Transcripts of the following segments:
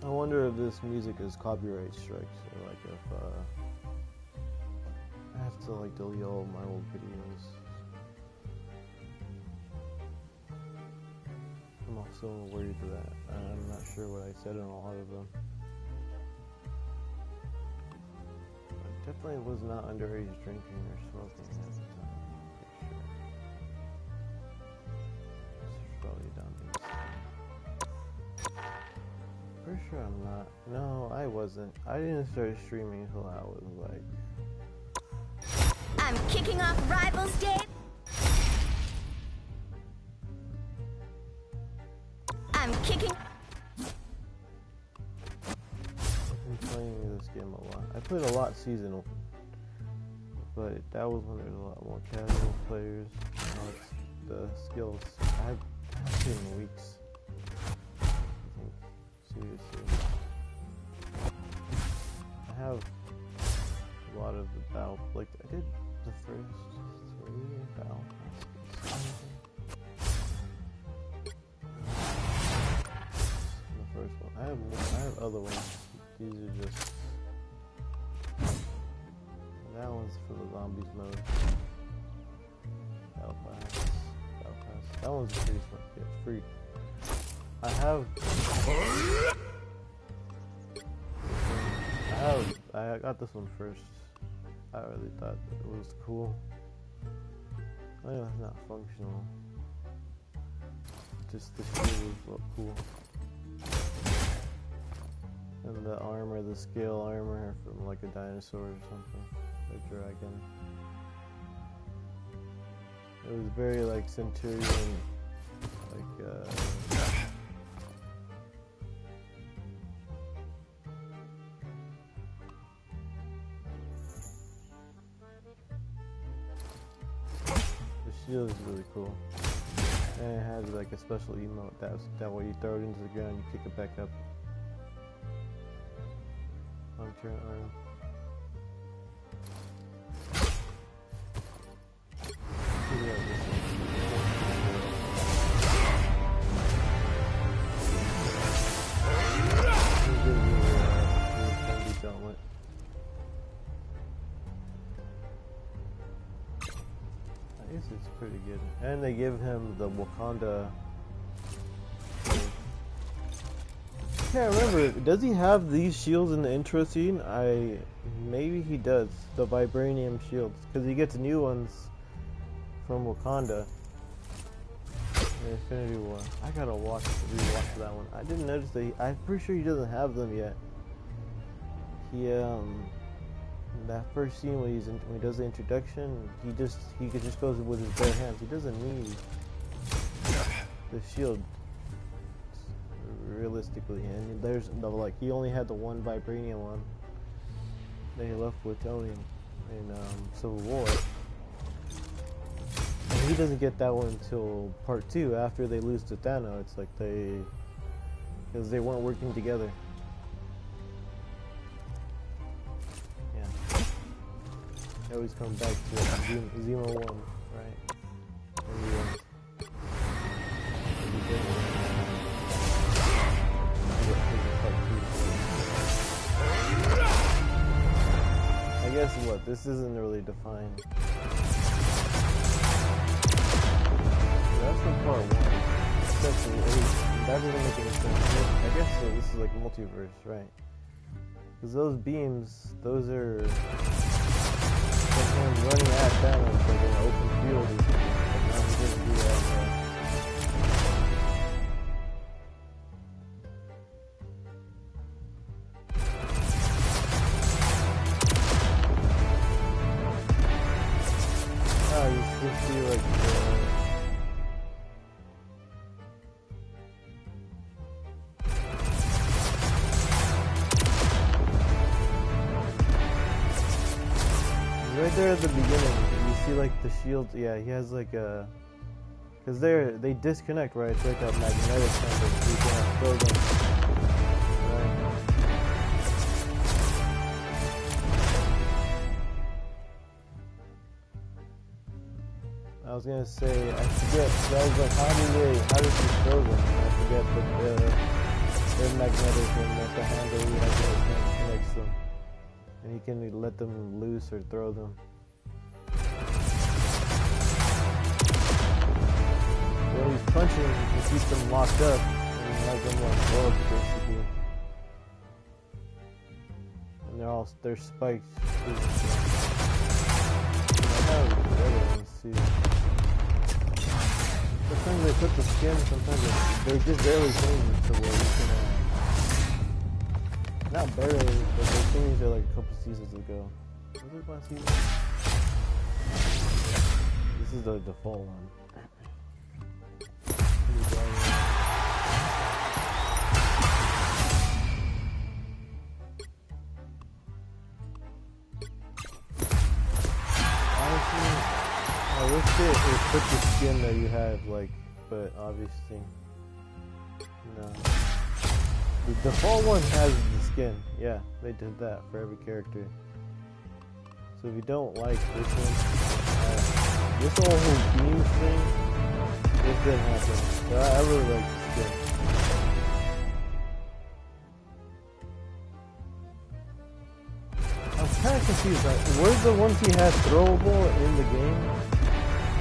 I wonder if this music is copyright strikes, or like if I have to like delete all my old videos. I'm also worried that I'm not sure what I said in a lot of them. I definitely was not underage drinking or smoking at the time. Pretty sure. It's probably down here. Pretty sure I'm not. No, I wasn't. I didn't start streaming until I was like. I'm kicking off Rivals Day. I'm kicking. I've been playing this game a lot. I played a lot seasonal, but that was when there was a lot more casual players. Now it's the skills. I've played in weeks. I think seriously. I have a lot of the battle. Like I did the first 3 battle passes. First one. I have other ones. These are just. That one's for the zombies mode. Battle pass. That one's pretty smart. Yeah, it's free. I got this one first. I really thought it was cool. I know it's not functional. Just the shield look cool. And the armor, the scale armor from like a dinosaur or something, a dragon. It was very like Centurion, like the shield is really cool. And it has like a special emote that way you throw it into the ground, you pick it back up. Turn arm. I guess it's pretty good. And they give him the Wakanda. I can't remember. Does he have these shields in the intro scene? Maybe he does. The vibranium shields, because he gets new ones from Wakanda. The Infinity War. I gotta rewatch that one. I didn't notice that. I'm pretty sure he doesn't have them yet. He that first scene when he does the introduction, he could just goes with his bare hands. He doesn't need the shield. Realistically, and there's like he only had the one vibranium one that he left with Tony in Civil War, and he doesn't get that one until part 2 after they lose to Thanos. It's like because they weren't working together. Yeah, they always come back to Zemo 1, right? I guess what? This isn't really defined. That's from part 1. Section 8. That doesn't make any sense. I guess so. This is like multiverse, right? Because those beams, those are from him running at Thanos like in an open field or something. But now he doesn't do that. Right there at the beginning, you see like the shields. Yeah, he has like a, because they disconnect, right? It's like a magnetic kind of, so you can throw them. Right. I was gonna say, I forget. So I was like, how did he throw them? And I forget, but they're magnetic, and that the handle he has in his hand connects them. And he can let them loose or throw them. When he's punching, he can keep them locked up and he has them like gloves basically. And they're spiked. Let's see. Sometimes they put the skin, sometimes they just barely change it to where you can not barely, but they changed it like a couple seasons ago. Was it last season? This is the default one. I wish it put the skin that you have, like, but obviously, no. The default one has the skin, yeah, they did that for every character. So if you don't like this one, this whole beam thing, this didn't happen, but I really like the skin. I'm kind of confused, where's the ones he had throwable in the game?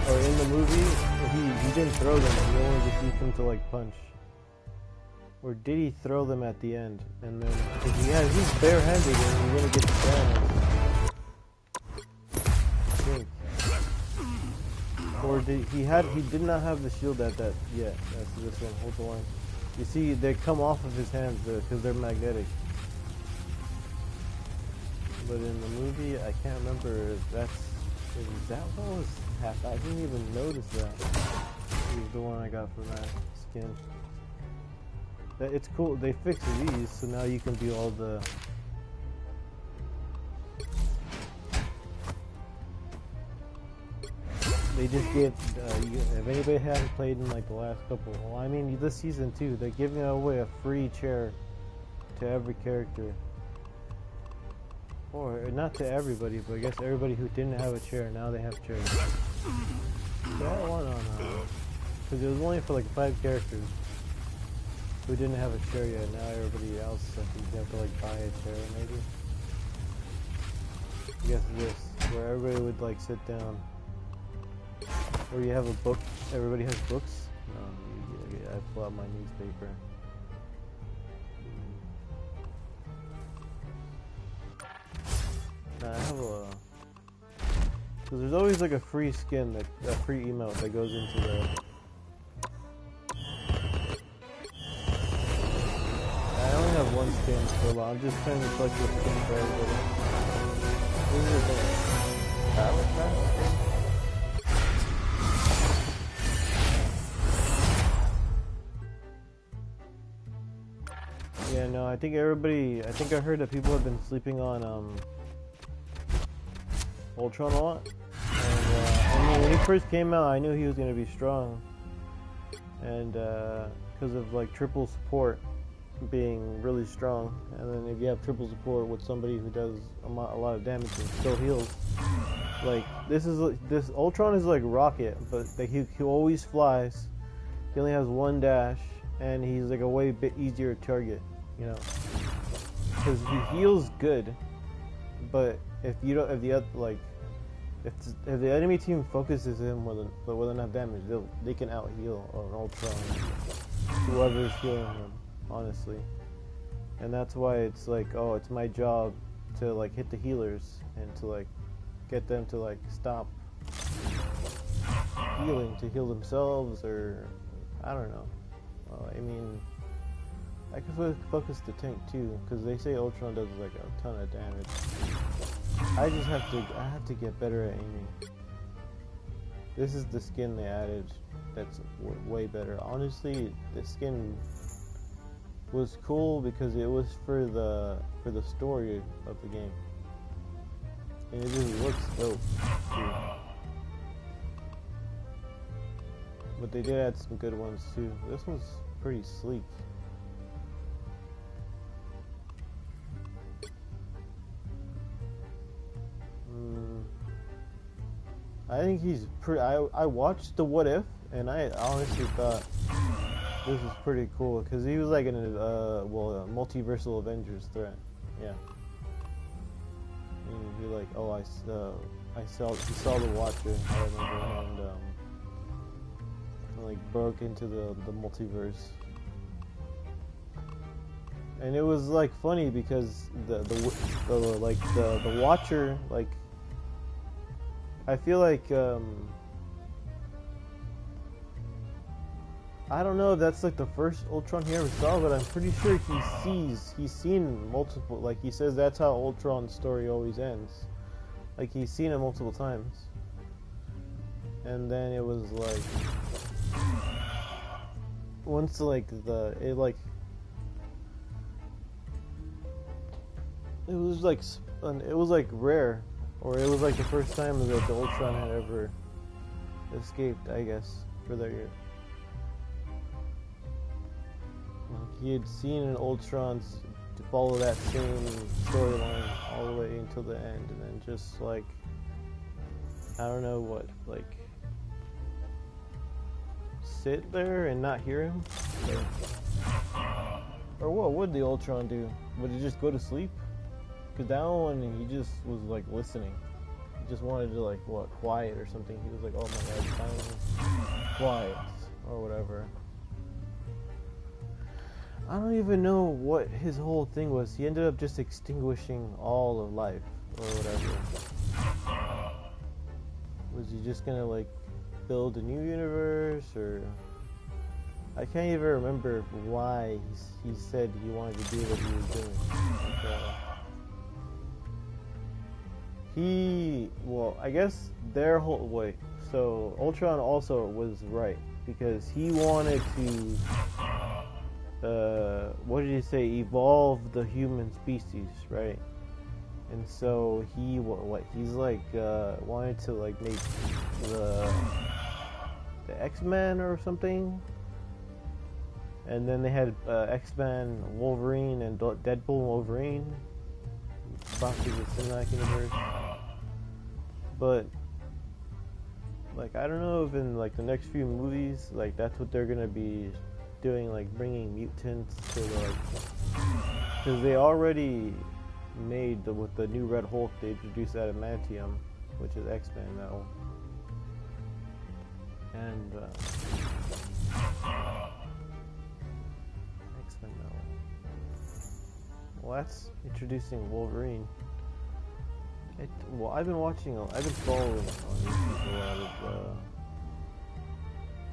Or in the movie, he didn't throw them, he only just used them to like punch. Or did he throw them at the end? And then, cause he's barehanded and he's gonna get damaged. I think. Or he did not have the shield at that yet. That's this one, hold the line. You see, they come off of his hands because they're magnetic. But in the movie, I can't remember if that one was half. I didn't even notice that. He was the one I got from that skin. It's cool. They fixed these, so now you can do all the. They just give. If anybody hasn't played in like the last couple, well, I mean this season too, they're giving away a free chair to every character. Or not to everybody, but I guess everybody who didn't have a chair, now they have chairs. So I want on, because it was only for like 5 characters who didn't have a chair yet. Now everybody else, I think you have to like buy a chair maybe. I guess this, where everybody would like sit down. Or you have a book, everybody has books? No, I pull out my newspaper. I have a... Because there's always like a free skin, a free emote that goes into the... I only have one skin so I'm just trying to collect the skin for everybody. This is the Battle skin? Yeah, no, I think I heard that people have been sleeping on, Ultron a lot, and I mean when he first came out I knew he was going to be strong, and because of like triple support being really strong, and then if you have triple support with somebody who does a lot of damage and still heals, like this Ultron is like Rocket, but like, he always flies, he only has one dash, and he's like a way bit easier target, you know, because he heals good, but if the enemy team focuses him with enough damage, they can out heal an Ultron, whoever's healing him, honestly. And that's why it's like, oh, it's my job to like hit the healers and to like get them to like stop healing, to heal themselves, or I don't know. I mean, I can focus the tank too, because they say Ultron does like a ton of damage. I have to get better at aiming. This is the skin they added that's way better. Honestly, the skin was cool because it was for the story of the game. And it just looks dope too. But they did add some good ones too. This one's pretty sleek. I think he's pretty. I watched the What If, and I honestly thought this is pretty cool because he was like in a multiversal Avengers threat. Yeah. And he like, oh, he saw the Watcher, I remember, and like broke into the multiverse. And it was like funny because the Watcher, like, I feel like I don't know if that's like the first Ultron he ever saw, but I'm pretty sure he's seen multiple, like he says that's how Ultron's story always ends. Like he's seen it multiple times. And then it was like once like it was like rare, or it was like the first time that the Ultron had ever escaped, I guess, for that year. Like he had seen an Ultron's to follow that same storyline all the way until the end, and then just like I don't know what, like sit there and not hear him, or what would the Ultron do? Would he just go to sleep? Because that one, he just was like listening. He just wanted to like quiet or something. He was like, oh my god, silence, quiet, or whatever. I don't even know what his whole thing was. He ended up just extinguishing all of life, or whatever. Was he just gonna like build a new universe, or I can't even remember why he said he wanted to do what he was doing. Well, I guess their whole way. So Ultron also was right because he wanted to, what did he say? Evolve the human species, right? And so he's like wanted to like make the X-Men or something. And then they had X-Men, Wolverine, and Deadpool and Wolverine. Back to the cinematic universe. But like I don't know if in like the next few movies, like that's what they're gonna be doing, like bringing mutants to because they already made with the new Red Hulk, they introduced Adamantium, which is X-Men now, and X-Men now. Well, that's introducing Wolverine. Well, I've been following on YouTube a lot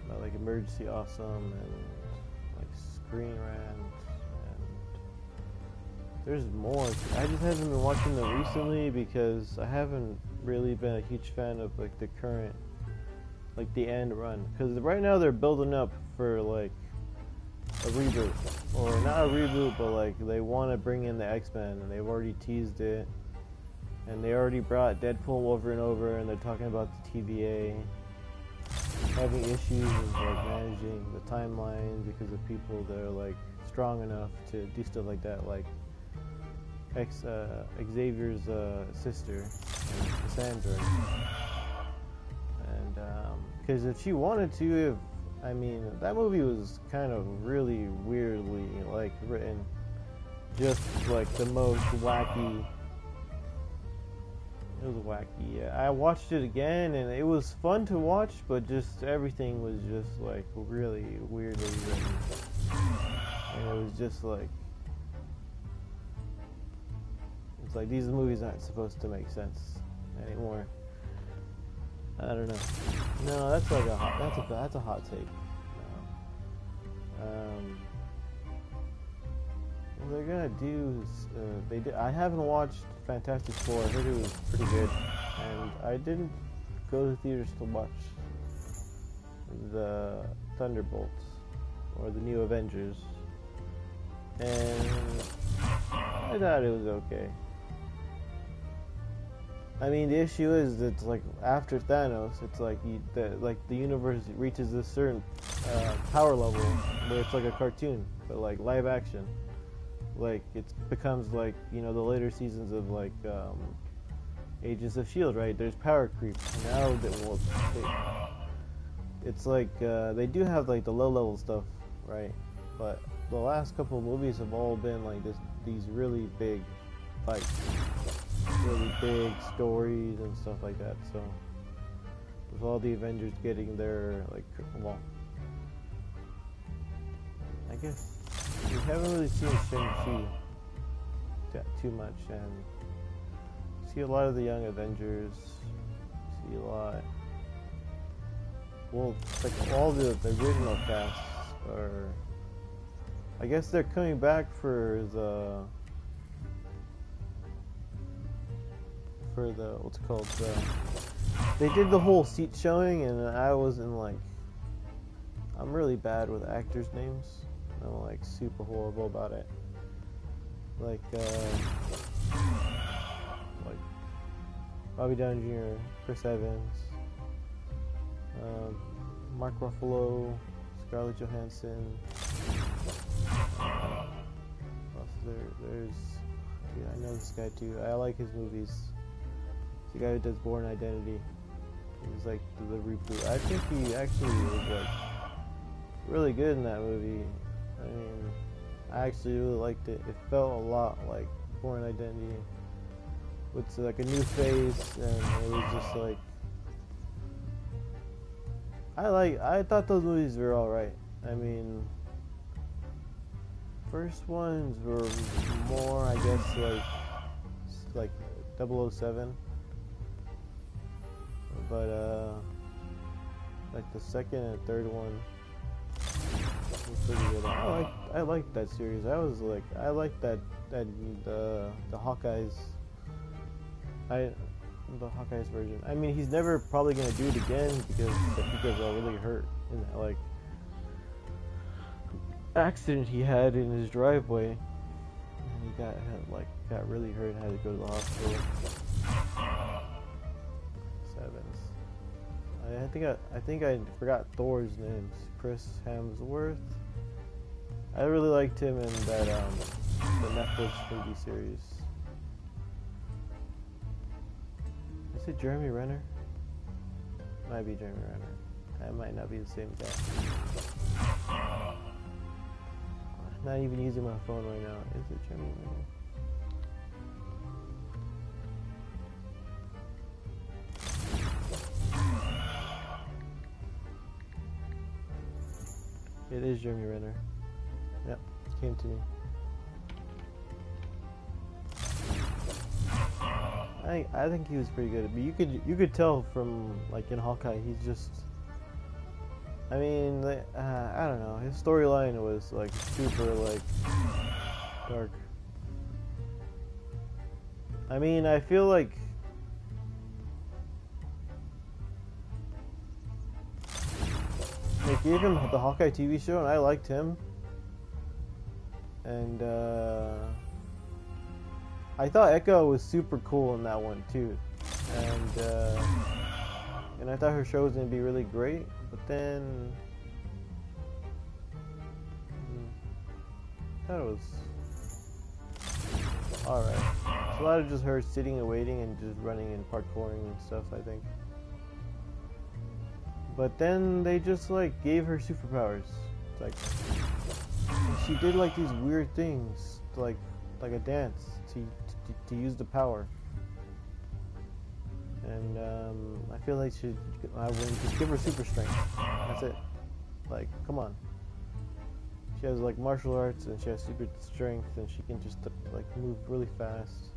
of like Emergency Awesome and like Screen Rant, and there's more. I just haven't been watching them recently because I haven't really been a huge fan of like the current, like the end run. Because right now they're building up for like a reboot, or not a reboot, but like they want to bring in the X-Men, and they've already teased it. And they already brought Deadpool and Wolverine over, and they're talking about the TVA having issues with like managing the timeline because of people that are like strong enough to do stuff like that, like Xavier's sister, Cassandra. And because if she wanted to, I mean, that movie was kind of really weirdly like written, just like the most wacky. It was wacky. Yeah. I watched it again, and it was fun to watch, but just everything was just like really weirdly written, and it was just like it's like these movies aren't supposed to make sense anymore. I don't know. No, that's like that's a hot take. No. What they're gonna do is I haven't watched Fantastic Four. I heard it was pretty good, and I didn't go to the theaters to watch the Thunderbolts or the New Avengers, and I thought it was okay. I mean, the issue is that like after Thanos, it's like the universe reaches this certain power level where it's like a cartoon, but like live action. Like it becomes like, you know, the later seasons of like Agents of S.H.I.E.L.D., right? There's power creep. Now that it's like they do have like the low level stuff, right? But the last couple of movies have all been like these really big fights, really big stories and stuff like that. So with all the Avengers getting their like, well, I guess we haven't really seen Shang-Chi too much, and see a lot of the young Avengers. See a lot. Well, like all the original casts are. I guess they're coming back for the what's it called? They did the whole seat showing, and I wasn't like. I'm really bad with actors' names. I'm like super horrible about it. Like Bobby Downey Jr., Chris Evans, Mark Ruffalo, Scarlett Johansson. There's, dude, I know this guy too. I like his movies. It's the guy who does Born Identity. He's like the reboot. I think he actually was like really good in that movie. I mean, I actually really liked it. It felt a lot like Born Identity, with like a new face, and it was just like I thought those movies were alright. I mean, first ones were more, I guess, like 007, but like the second and third one was pretty good. I liked that series. I liked that the Hawkeyes. The Hawkeyes version. I mean, he's never probably gonna do it again because they're really hurt in that like accident he had in his driveway, and he got really hurt and had to go to the hospital. Sevens. I think I forgot Thor's name. Chris Hemsworth. I really liked him in that the Netflix movie series. Is it Jeremy Renner? Might be Jeremy Renner. That might not be the same guy. I'm not even using my phone right now. Is it Jeremy Renner? It is Jeremy Renner. Yep, came to me. I think he was pretty good, but you could tell from like in Hawkeye, he's just. I mean, I don't know. His storyline was like super like dark. I mean, I feel like they gave him the Hawkeye TV show, and I liked him. And I thought Echo was super cool in that one too, and I thought her show was gonna be really great, but then I thought it was alright. It's a lot of just her sitting and waiting and just running and parkouring and stuff, I think. But then they just like gave her superpowers, like she did like these weird things, like a dance to use the power. And I feel like I would just give her super strength. That's it. Like, come on. She has like martial arts and she has super strength and she can just like move really fast.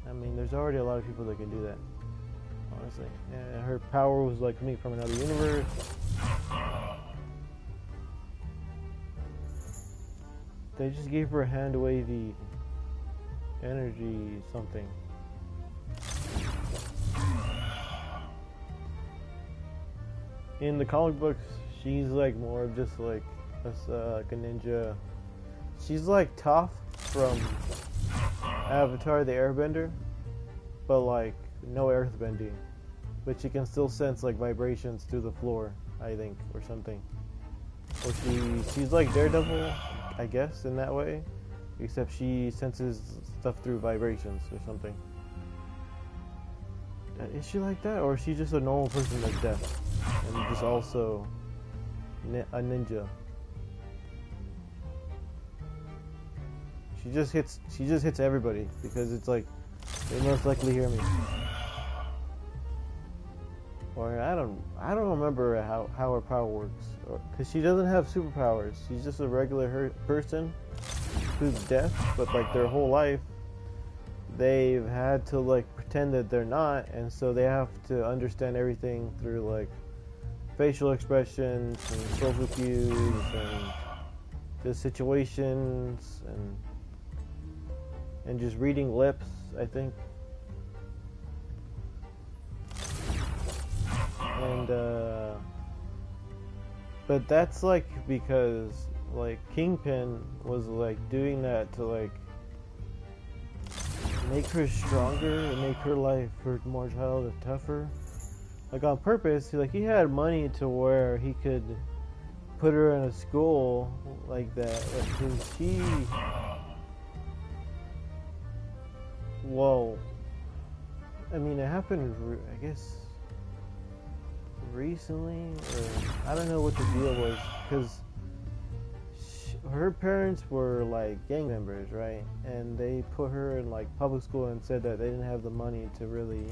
I mean, there's already a lot of people that can do that, honestly. And her power was like coming from another universe. They just gave her a hand wavy energy something. In the comic books, she's like more of just like a ninja. She's like Toph from Avatar the Airbender, but like no earthbending. But she can still sense like vibrations through the floor, I think, or something. Or she's like Daredevil, I guess, in that way, except she senses stuff through vibrations or something. Is she like that, or is she just a normal person that's deaf and just also a ninja? She just hits everybody because it's like they most likely hear me. Or I don't remember how her power works, because she doesn't have superpowers. She's just a regular person who's deaf, but like their whole life they've had to like pretend that they're not, and so they have to understand everything through like facial expressions and social cues and the situations and just reading lips, I think. And but that's like because like Kingpin was like doing that to like make her stronger and make her life her more childhood tougher, like on purpose. He had money to where he could put her in a school like that, like, 'cause she, well, I mean, it happened, I guess, recently, or I don't know what the deal was, because her parents were like gang members, right? And they put her in like public school and said that they didn't have the money to really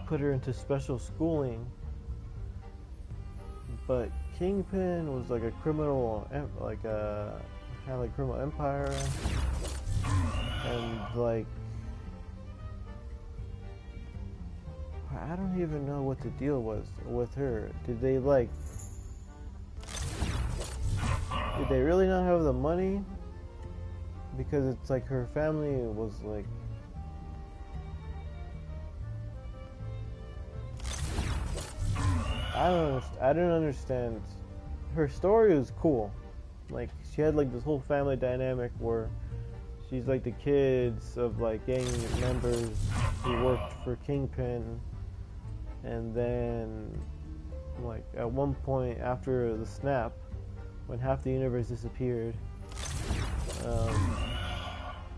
put her into special schooling. But Kingpin was like a criminal, like a kind of like criminal empire, and like I don't even know what the deal was with her. Did they really not have the money? Because it's like her family was like, I don't understand. Her story was cool. Like, she had like this whole family dynamic where she's like the kids of like gang members who worked for Kingpin, and then like at one point after the snap, when half the universe disappeared,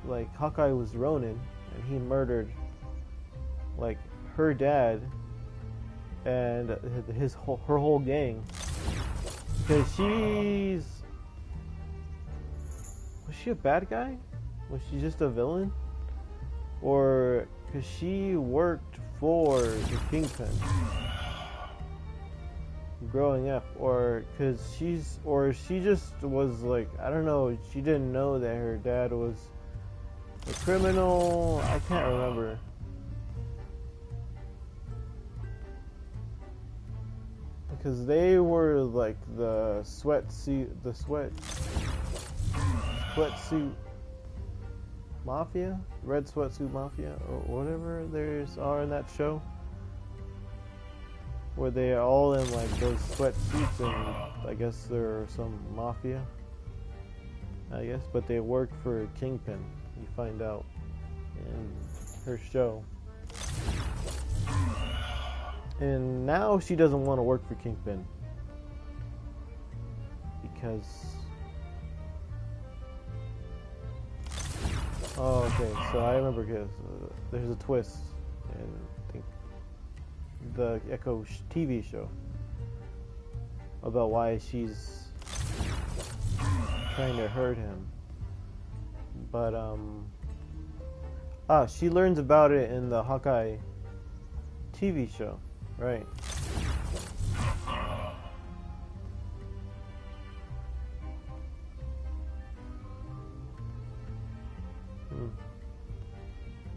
like Hawkeye was Ronin, and he murdered like her dad and her whole gang, because was she a bad guy? Was she just a villain? Or because she worked for the Kingpin growing up, or because she just was like, I don't know, she didn't know that her dad was a criminal. I can't remember. Because they were like the sweatsuit mafia, red sweatsuit mafia, or whatever there's are in that show, where they are all in like those sweatsuits, and I guess they're some mafia, I guess, but they work for Kingpin. You find out in her show. And now she doesn't want to work for Kingpin because... Oh, okay, so I remember because there's a twist in, I think, the Echo TV show about why she's trying to hurt him. But, she learns about it in the Hawkeye TV show. Right.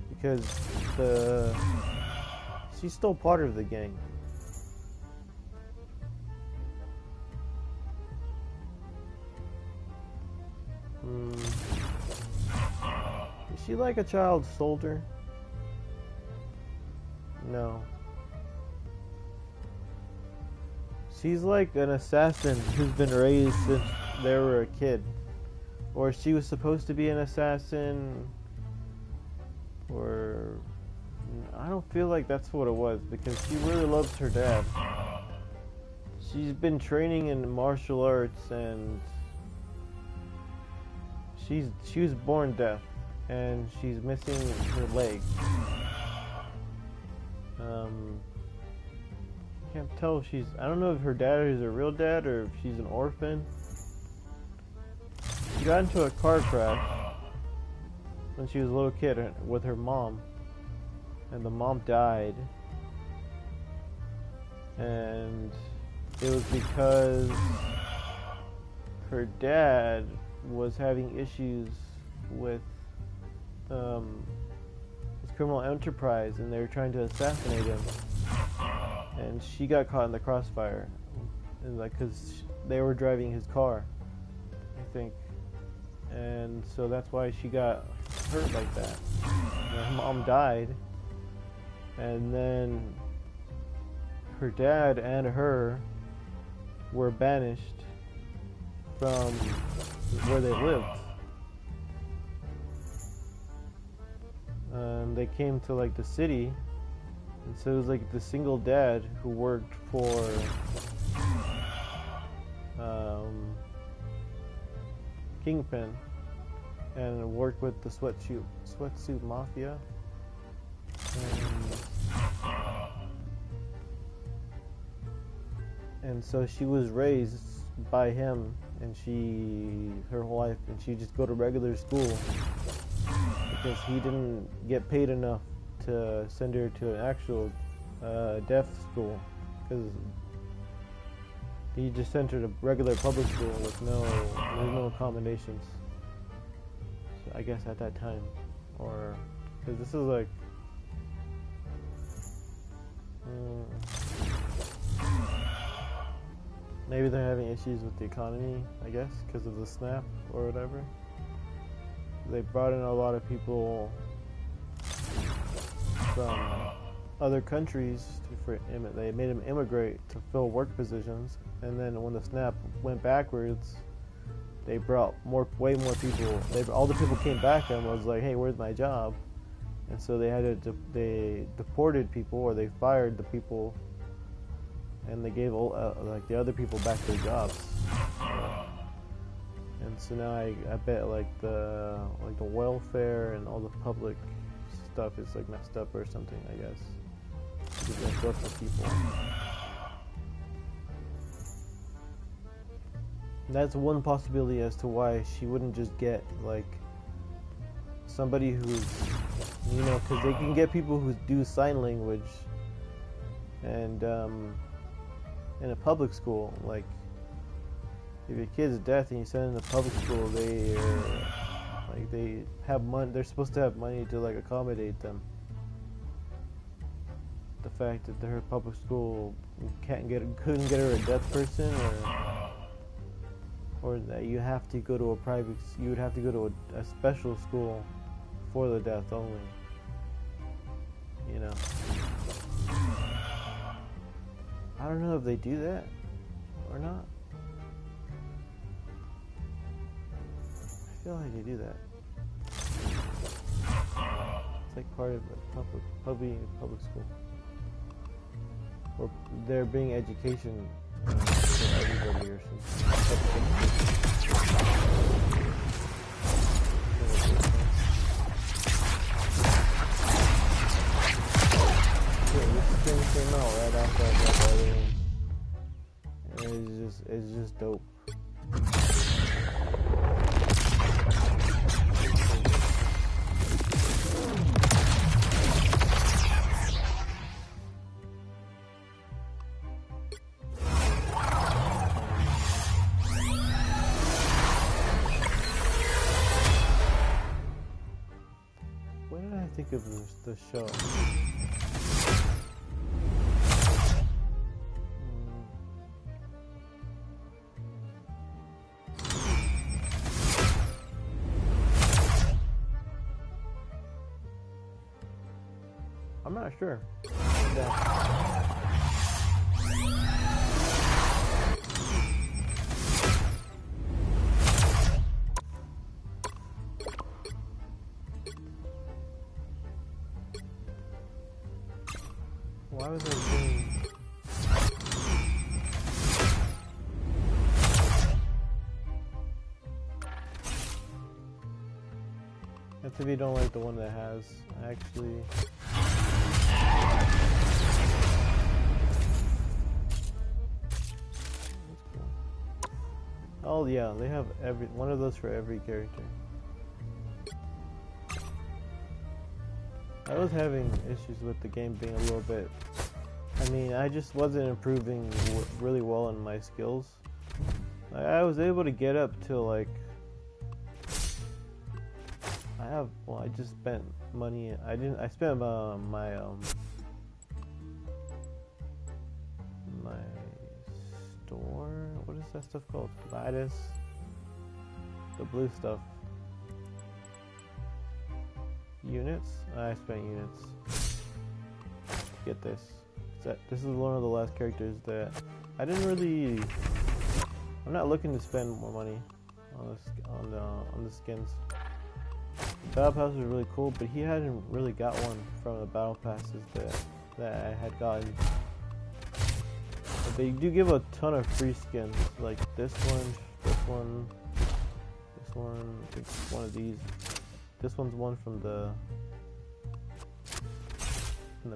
Because she's still part of the gang. Is she like a child soldier? No. She's like an assassin who's been raised since they were a kid. Or she was supposed to be an assassin. Or... I don't feel like that's what it was, because she really loves her dad. She's been training in martial arts, and she was born deaf, and she's missing her leg. Can't tell if she's, I don't know if her dad is a real dad or if she's an orphan. She got into a car crash when she was a little kid with her mom, and the mom died, and it was because her dad was having issues with his criminal enterprise, and they were trying to assassinate him, and she got caught in the crossfire, and like, because they were driving his car, I think, and so that's why she got hurt like that. Her mom died, and then her dad and her were banished from where they lived. They came to like the city, and so it was like the single dad who worked for Kingpin and worked with the sweatsuit mafia. And so she was raised by him, and her whole life, and she just go to regular school because he didn't get paid enough to send her to an actual deaf school, because he just sent her to regular public school with no accommodations. So I guess at that time, or because this is like. Maybe they're having issues with the economy, I guess, because of the snap or whatever. They brought in a lot of people from other countries. They made them immigrate to fill work positions, and then when the snap went backwards, they brought way more people. All the people came back and was like, "Hey, where's my job?" And so they deported people, or they fired the people, and they gave like the other people back their jobs. And so now I bet like the welfare and all the public stuff is like messed up or something, I guess, because they work for people. And that's one possibility as to why she wouldn't just get like somebody who's, because they can get people who do sign language, and in a public school, like if your kid's deaf and you send them to public school, they have money. They're supposed to have money to like accommodate them. The fact that her public school couldn't get her a deaf person, or that you have to go to a private, you would have to go to a special school for the deaf only. I don't know if they do that or not. I feel like they do that. It's like part of the public school. Or there being education for everybody or something. This thing came out right after I got the other one. And it's just dope. What did I think of the show? I'm not sure. Yeah. Why was I saying? That's if you don't like the one that has actually. Oh yeah, they have every one of those for every character. I was having issues with the game being a little bit. I mean, I just wasn't improving really well in my skills. I was able to get up to like. I just spent money. I spent my store. What is that stuff called? Lattice. The blue stuff. Units. I spent units. Get this. This is one of the last characters that I didn't really. I'm not looking to spend more money on the skins. The battle pass was really cool, but he hadn't really got one from the battle passes that I had gotten. But they do give a ton of free skins, like this one, this one, this one. I think one of these. This one's one from the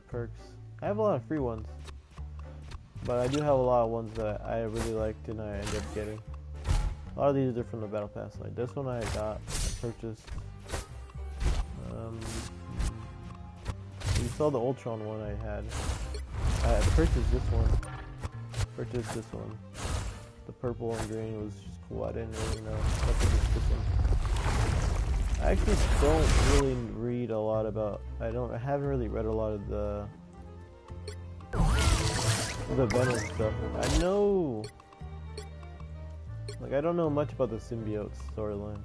perks. I have a lot of free ones, but I do have a lot of ones that I really liked and I ended up getting. A lot of these are from the battle pass. Like this one I purchased. You saw the Ultron one I had. I purchased this one. Purchased this one. The purple and green was just cool. I didn't really know. I purchased this one. I actually don't really read a lot about. I haven't really read a lot of the Venom stuff. I know. Like I don't know much about the symbiote storyline.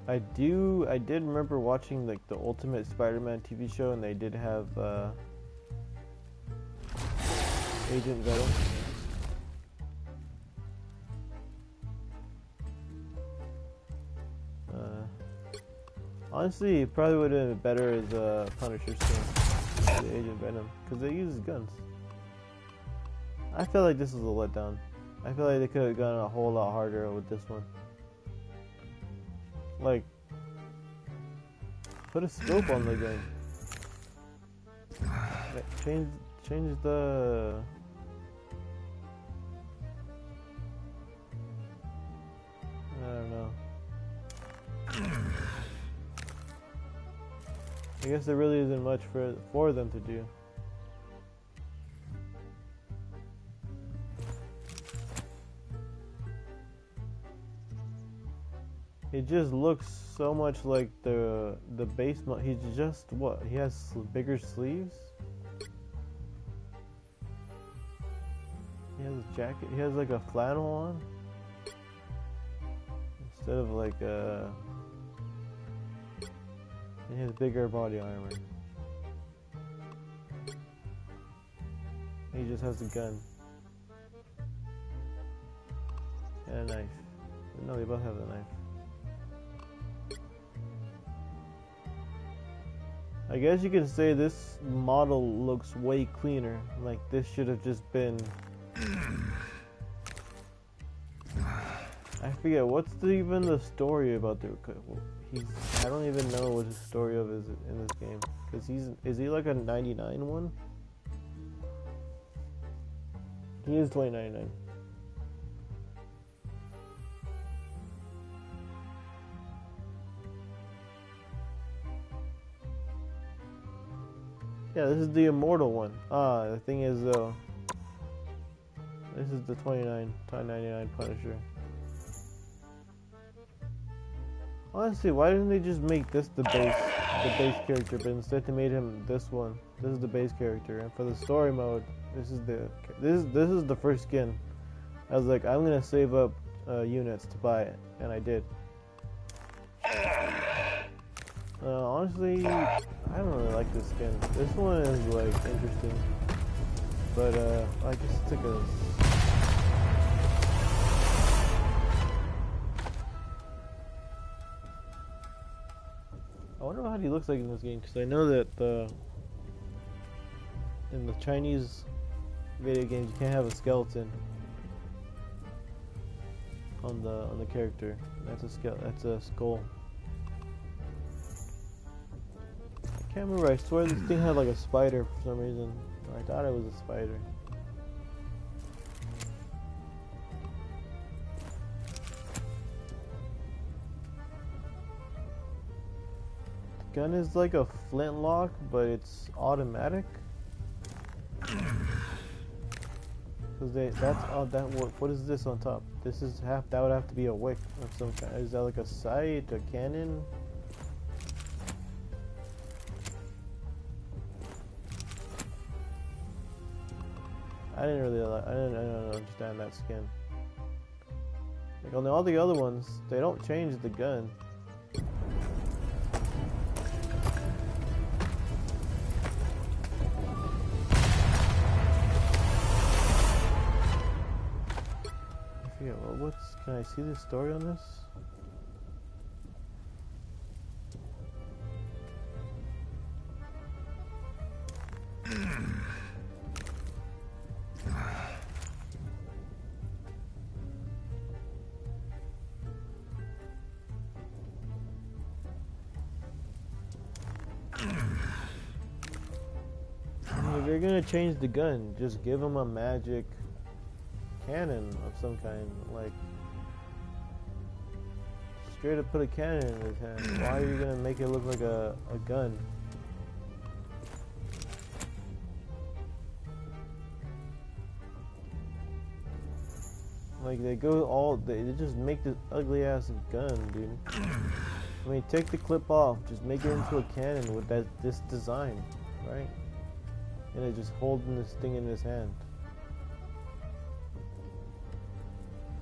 I did remember watching like the Ultimate Spider-Man TV show, and they did have Agent Venom. Honestly, it probably would have been better as a Punisher skin, the Agent Venom, because they use guns. I feel like this was a letdown. I feel like they could have gone a whole lot harder with this one. Like, put a scope on the gun. Like, change the. I don't know. I guess there really isn't much for them to do. It just looks so much like the base model. He's just what? He has bigger sleeves. He has a jacket. He has like a flannel on instead of like a. He has bigger body armor. He just has a gun and a knife. No, they both have a knife. I guess you could say this model looks way cleaner. Like this should have just been. I forget what's even the story about the. I don't even know what his story of is in this game. Cause is he like a 99 one? He is 2099. Yeah, this is the immortal one. The thing is though, this is the 2099 Punisher. Honestly, why didn't they just make this the base character, but instead they made him this one. This is the base character, and for the story mode, this is the first skin. I was like, I'm gonna save up units to buy it, and I did. Honestly, I don't really like this skin. This one is like interesting, but I guess it's like a. I wonder how he looks like in this game, because I know that in the Chinese video games you can't have a skeleton on the character. That's a skull. I can't remember. I swear this thing had like a spider for some reason. I thought it was a spider. gun is like a flintlock, but it's automatic. Cause what is this on top? This is that would have to be a wick of some kind. Is that like a sight, a cannon? I didn't understand that skin. Like on all the other ones, they don't change the gun. I forget, well, can I see the story on this? If you're gonna change the gun, just give him a magic cannon of some kind, like straight up put a cannon in his hand. Why are you gonna make it look like a gun? Like they just make this ugly ass gun, dude. I mean, take the clip off, just make it into a cannon with this design, right? And it just holding this thing in his hand.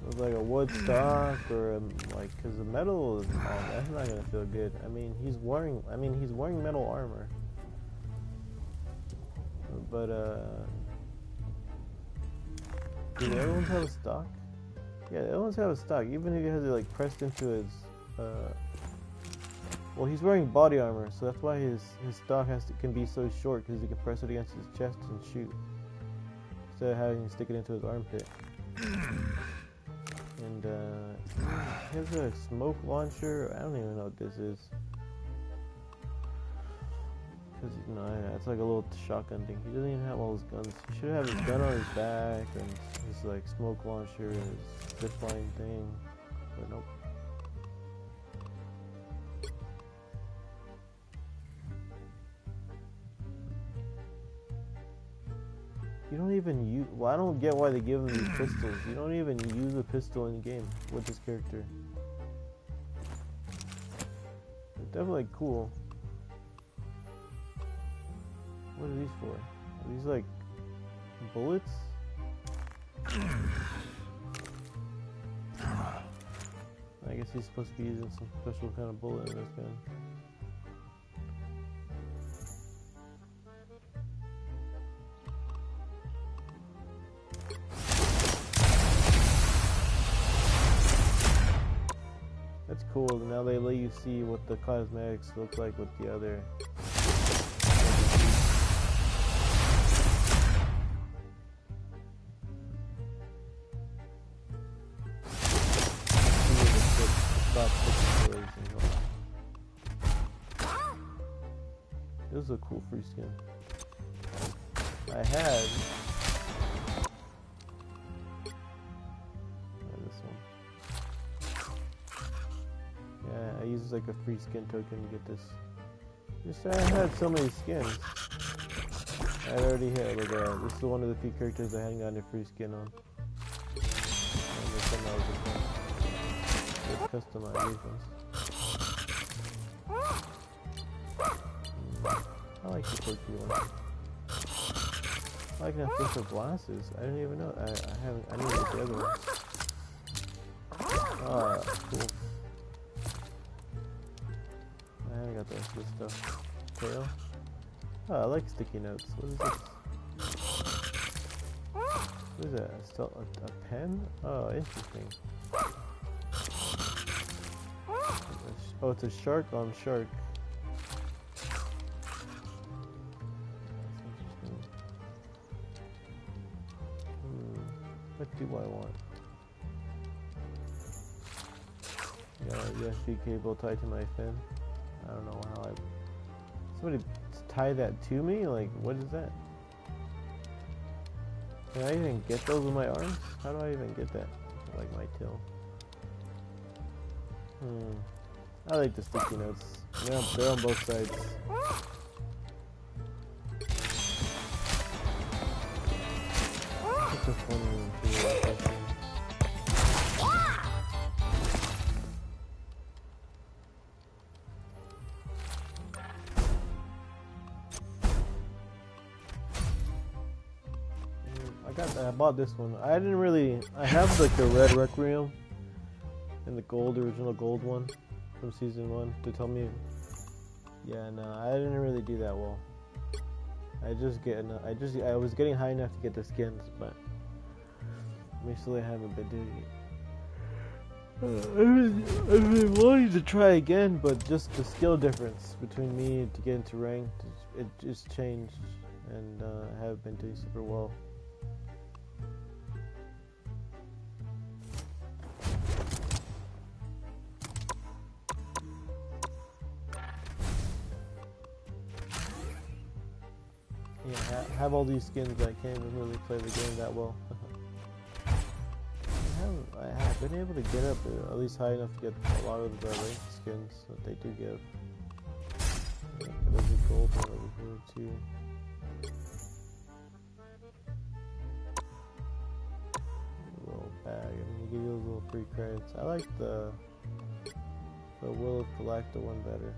With like a wood stock or cause the metal is, that's not gonna feel good. I mean, he's wearing metal armor. But do the other ones have a stock? Yeah, the other ones have a stock. Even if he has it like pressed into his, well, he's wearing body armor, so that's why his stock can be so short, because he can press it against his chest and shoot instead of having to stick it into his armpit. And he has a smoke launcher. I don't even know what this is. Cause it's like a little shotgun thing. He doesn't even have all his guns. He should have his gun on his back and his like smoke launcher and his zipline thing. But nope. You don't even use. Well, I don't get why they give him these pistols. You don't even use a pistol in the game with this character. They're definitely cool. What are these for? Are these like bullets? I guess he's supposed to be using some special kind of bullet in this gun. That's cool. Now they let you see what the cosmetics look like with the other. This is a cool free skin. I had this one. Yeah, I used like a free skin token to get this. Just I had so many skins. I already had like this is one of the few characters I hadn't gotten a free skin on. And there's some I was just customized these ones. I like the quirky one. I can have special glasses. I didn't even know. I need to get the other one. Ah, cool. I haven't got the rest of this stuff. Tail. Oh, I like sticky notes. What is this? What is that? Still a pen? Oh, interesting. Oh, it's a shark on shark. What do I want? Yeah, USB cable tied to my fin. I don't know how somebody tie that to me? Like, what is that? Can I even get those with my arms? How do I even get that? Like my tail. I like the sticky notes. They're on both sides. Such a funny one too. I bought this one. I didn't really. I have like the red Requiem and the original gold one from season 1 to tell me. Yeah, no, I didn't really do that well. I was getting high enough to get the skins, but recently I haven't been doing it. I've been wanting to try again, but just the skill difference between me to get into ranked, it just changed, and I haven't been doing super well. Yeah, I have all these skins, but I can't even really play the game that well. I have been able to get up at least high enough to get a lot of the ranked skins that they do give. There's a gold one over here too. A little bag, I mean, you get those little free credits. I like the Will of Galacta one better.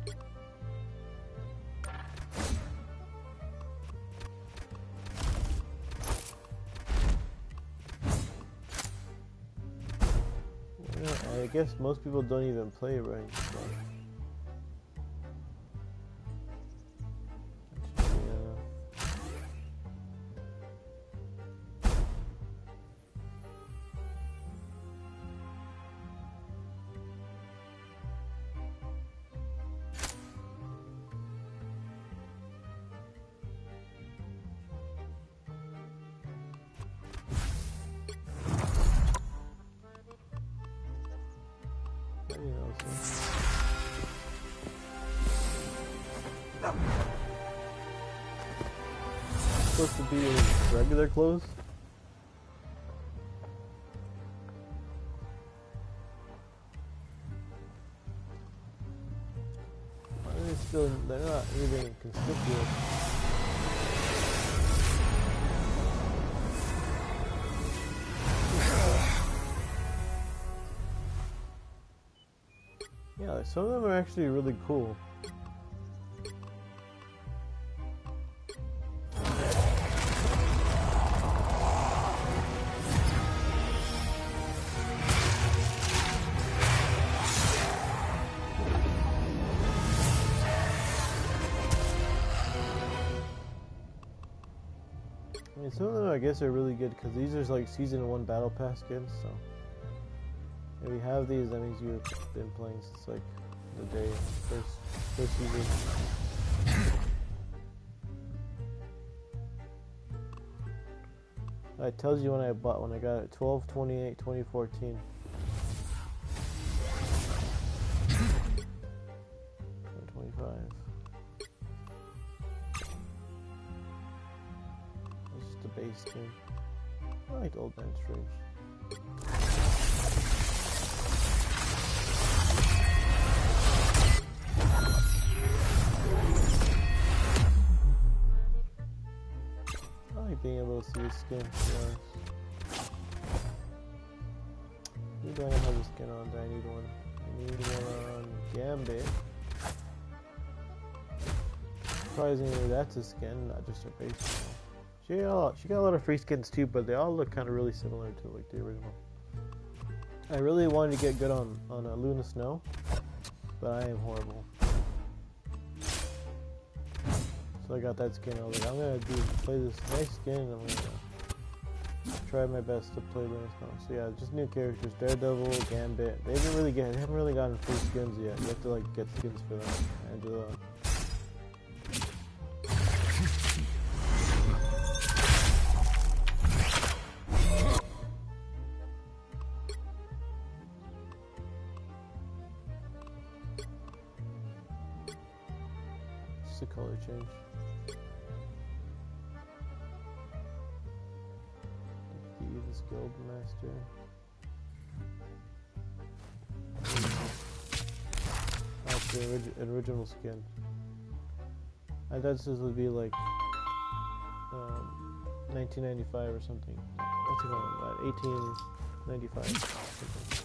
I guess most people don't even play ranked, so. Supposed to be in regular clothes. They're not even conspicuous. Yeah, some of them are actually really cool. I mean, some of them I guess are really good because these are like season 1 battle pass skins, so if you have these, that means you've been playing since like the day first season. It tells you when I got it, 12/28/2014. 25. This is the base skin. I like the old man strange. I like being able to see his skin. Who do I have this skin on? Do I need one? I need one on Gambit. Surprisingly, that's a skin, not just a base skin. She got a lot of free skins too, but they all look kind of really similar to like the original. I really wanted to get good on Luna Snow, but I am horrible. So I got that skin. I was like, I'm gonna play this nice skin, and I'm gonna try my best to play Luna Snow. So yeah, just new characters: Daredevil, Gambit. They haven't really gotten free skins yet. You have to like get skins for them. Angela. Just a color change. Thieves Guild Master. the original skin. I thought this would be like 1995 or something. What's it called? 1895 something.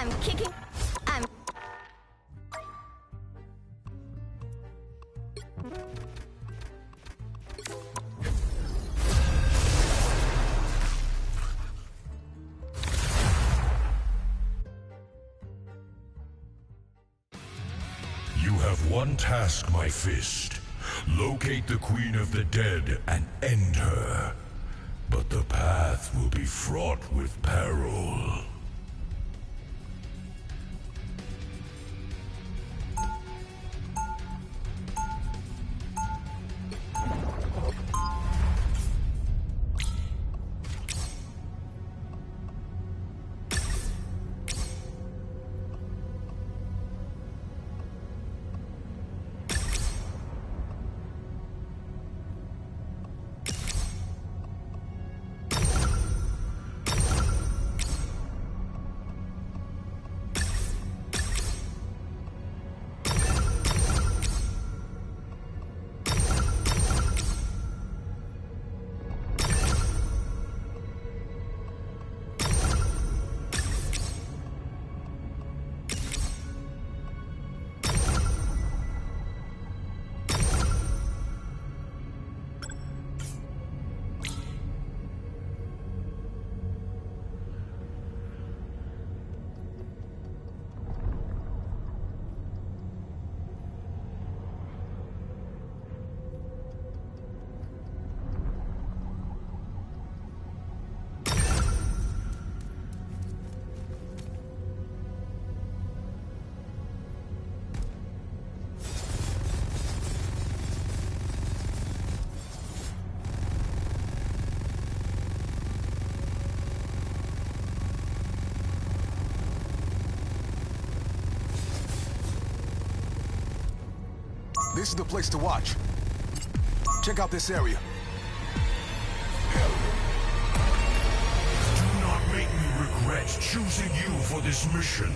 I'm kicking. I'm. You have one task, my fist. Locate the Queen of the Dead and end her. But the path will be fraught with peril. This is the place to watch. Check out this area. Do not make me regret choosing you for this mission.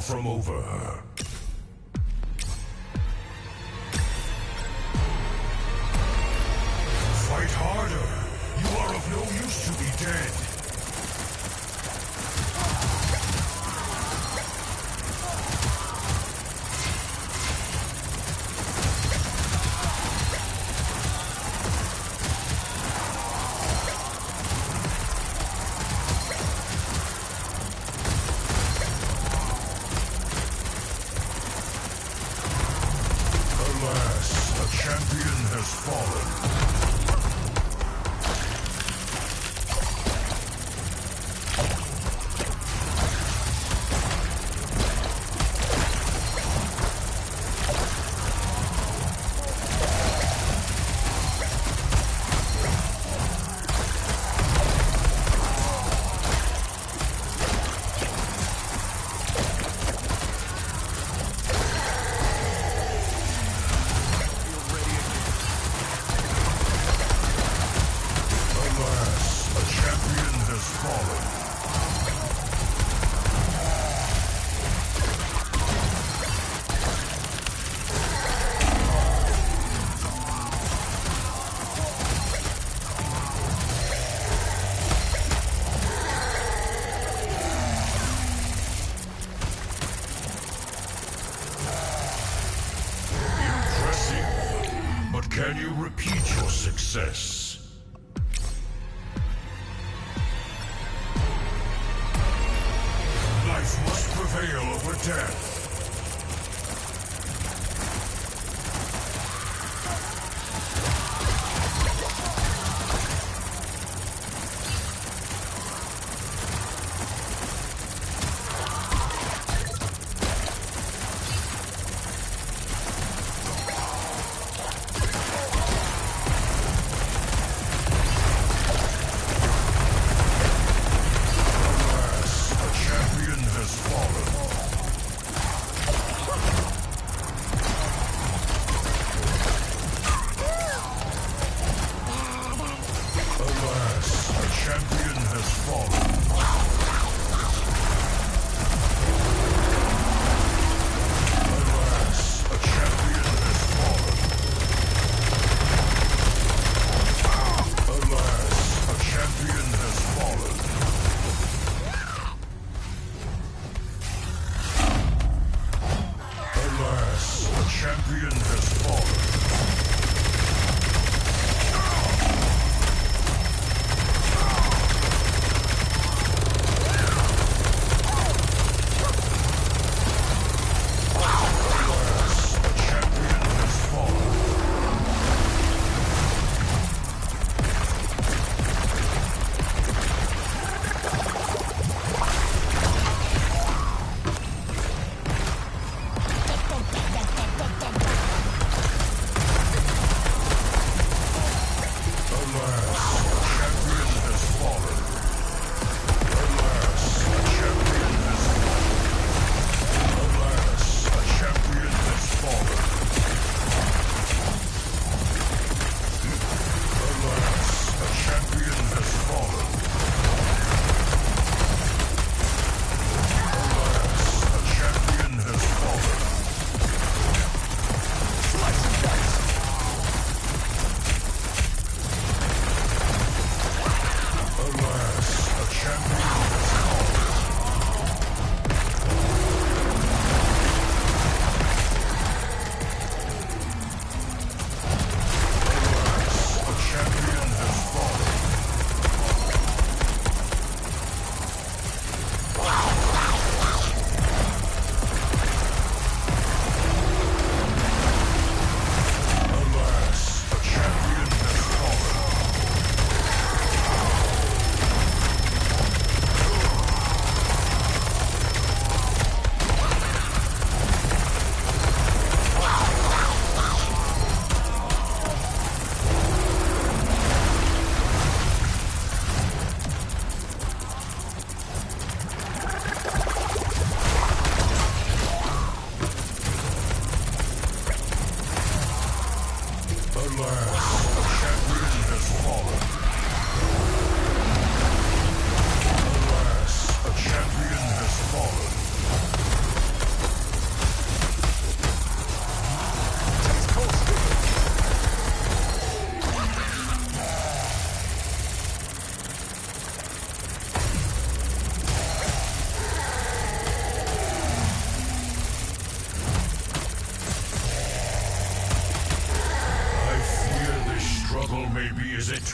From over. Fight harder. You are of no use to be dead. Can you repeat your success? Life must prevail over death.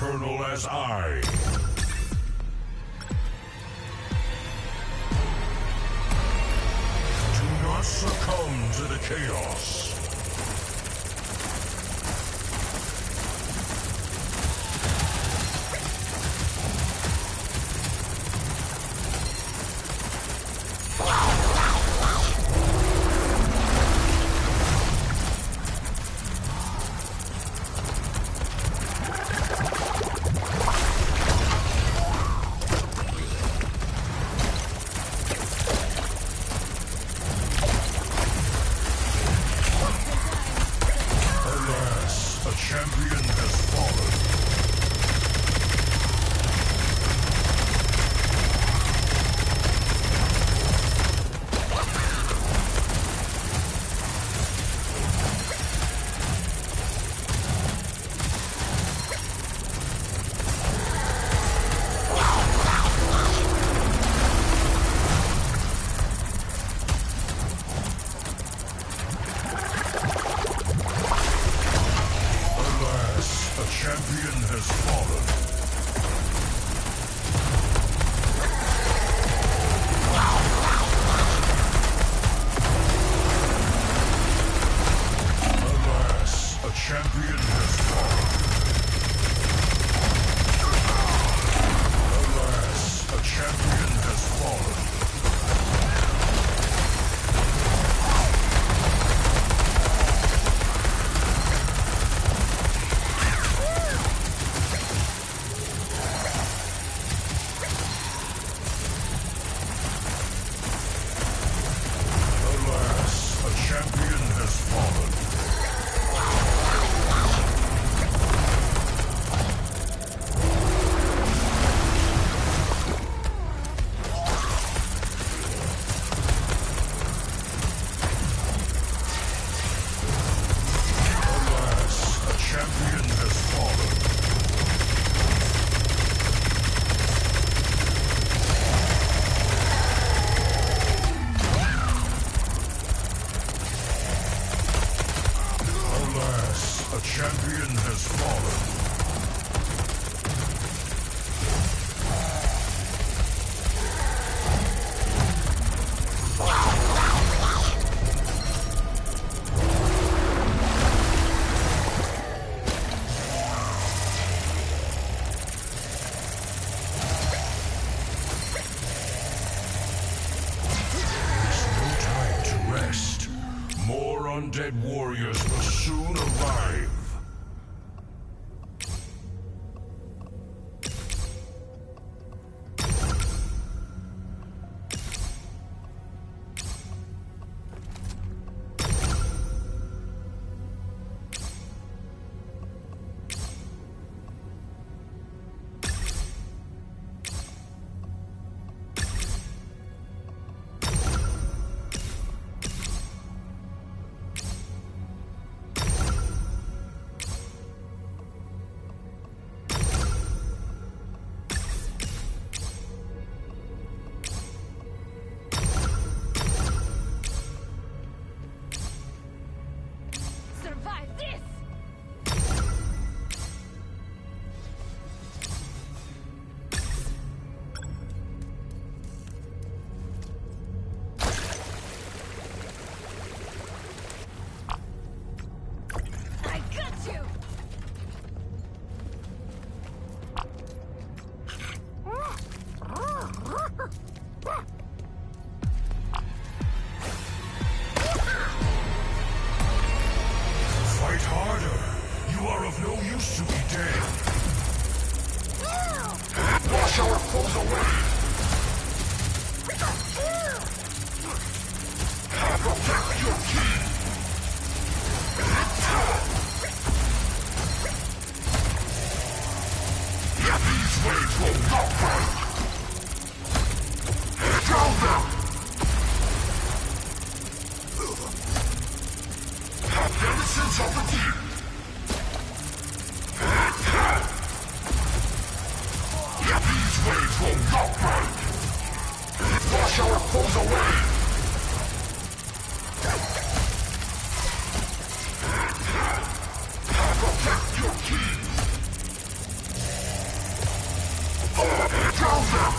Eternal as I. Do not succumb to the chaos. undead warriors will soon arrive. Survive this! I got you! Fight harder. You are of no use to be dead. Wash our foes away. Protect your key. These waves will not break. Drown them. Denizens of the deep. These waves will not break. Wash our foes away. Protect your key. Drown them.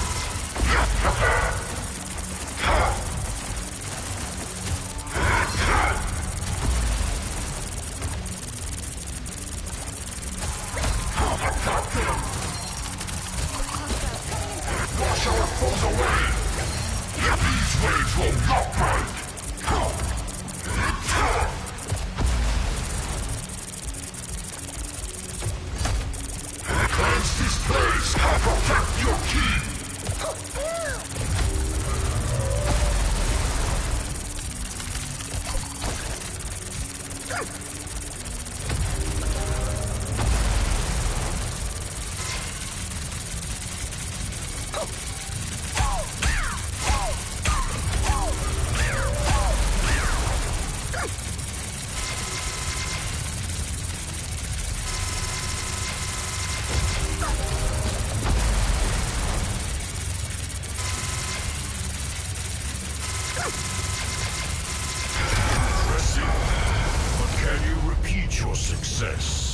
Attack them. Wash our foes away. These waves will not break. Cleanse this place. Protect your key. Impressive. But can you repeat your success?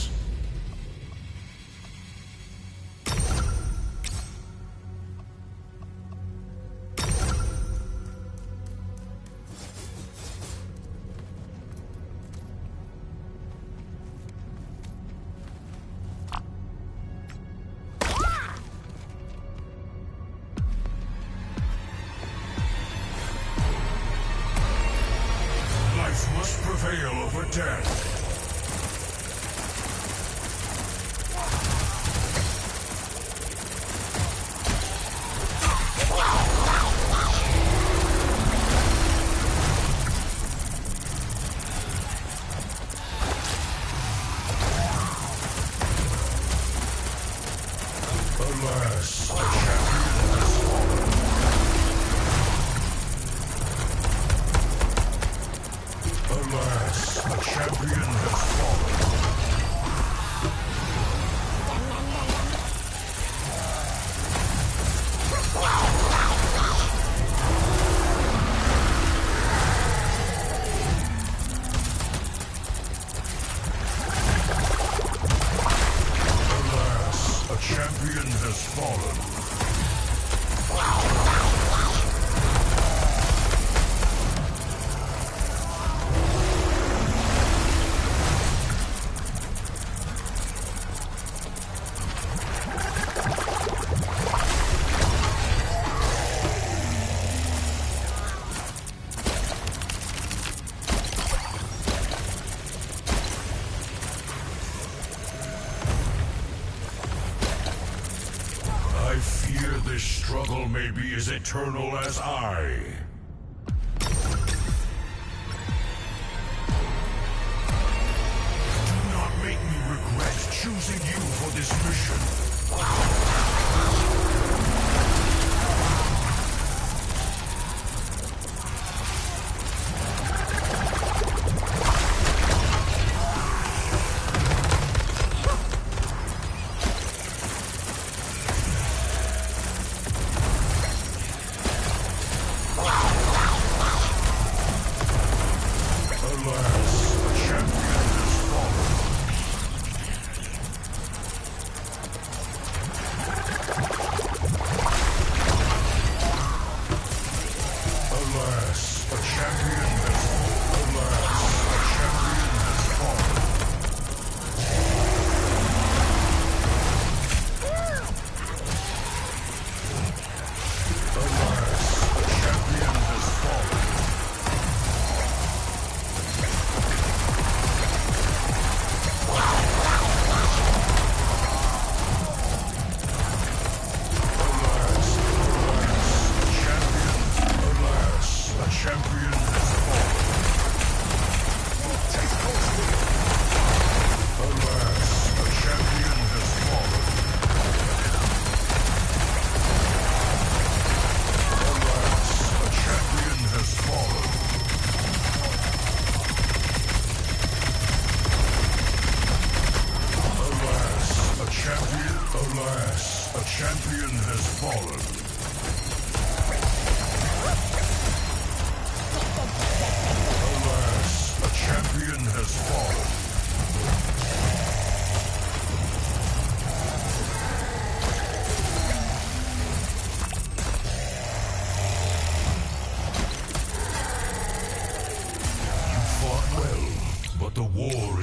Life must prevail over death. Alas, the champion has fallen. Alas, the champion Peril may be as eternal as I. Do not make me regret choosing you for this mission.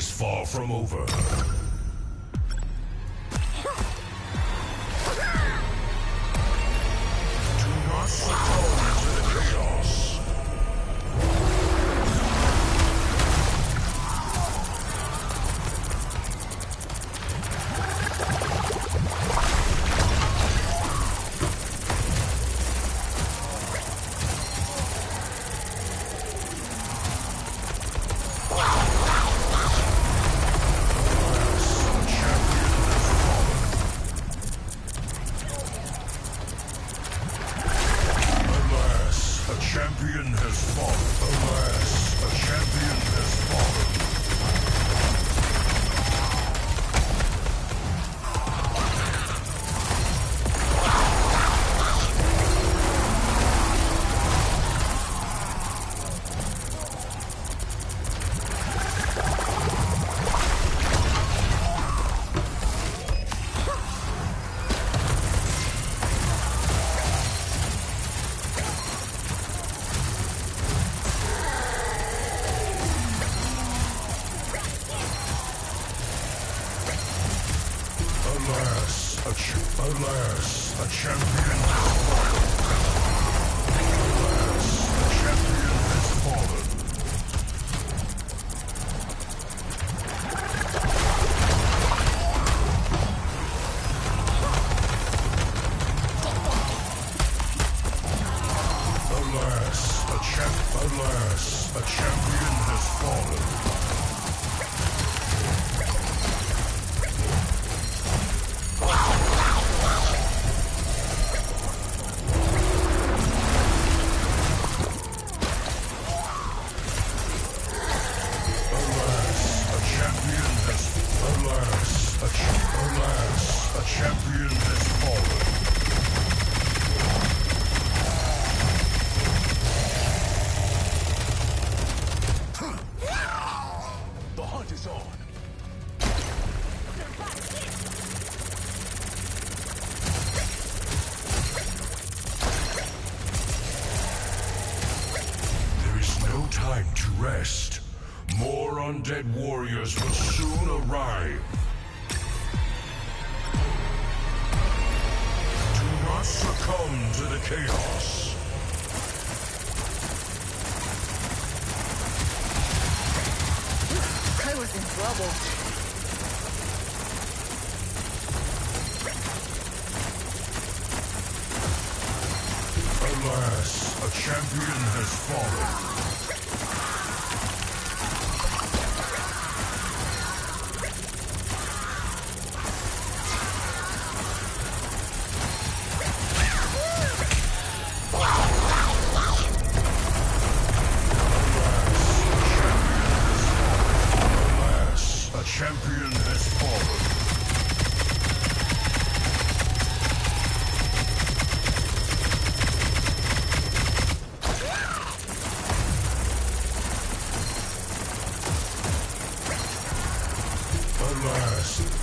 Far from over. Do not succumb to the chaos. Alas, a champion has fallen. Alas, a champion has fallen. Alas, a champion has fallen. Time to rest. More undead warriors will soon arrive. Do not succumb to the chaos. I was in trouble. Alas, a champion has fallen. Champion has fallen.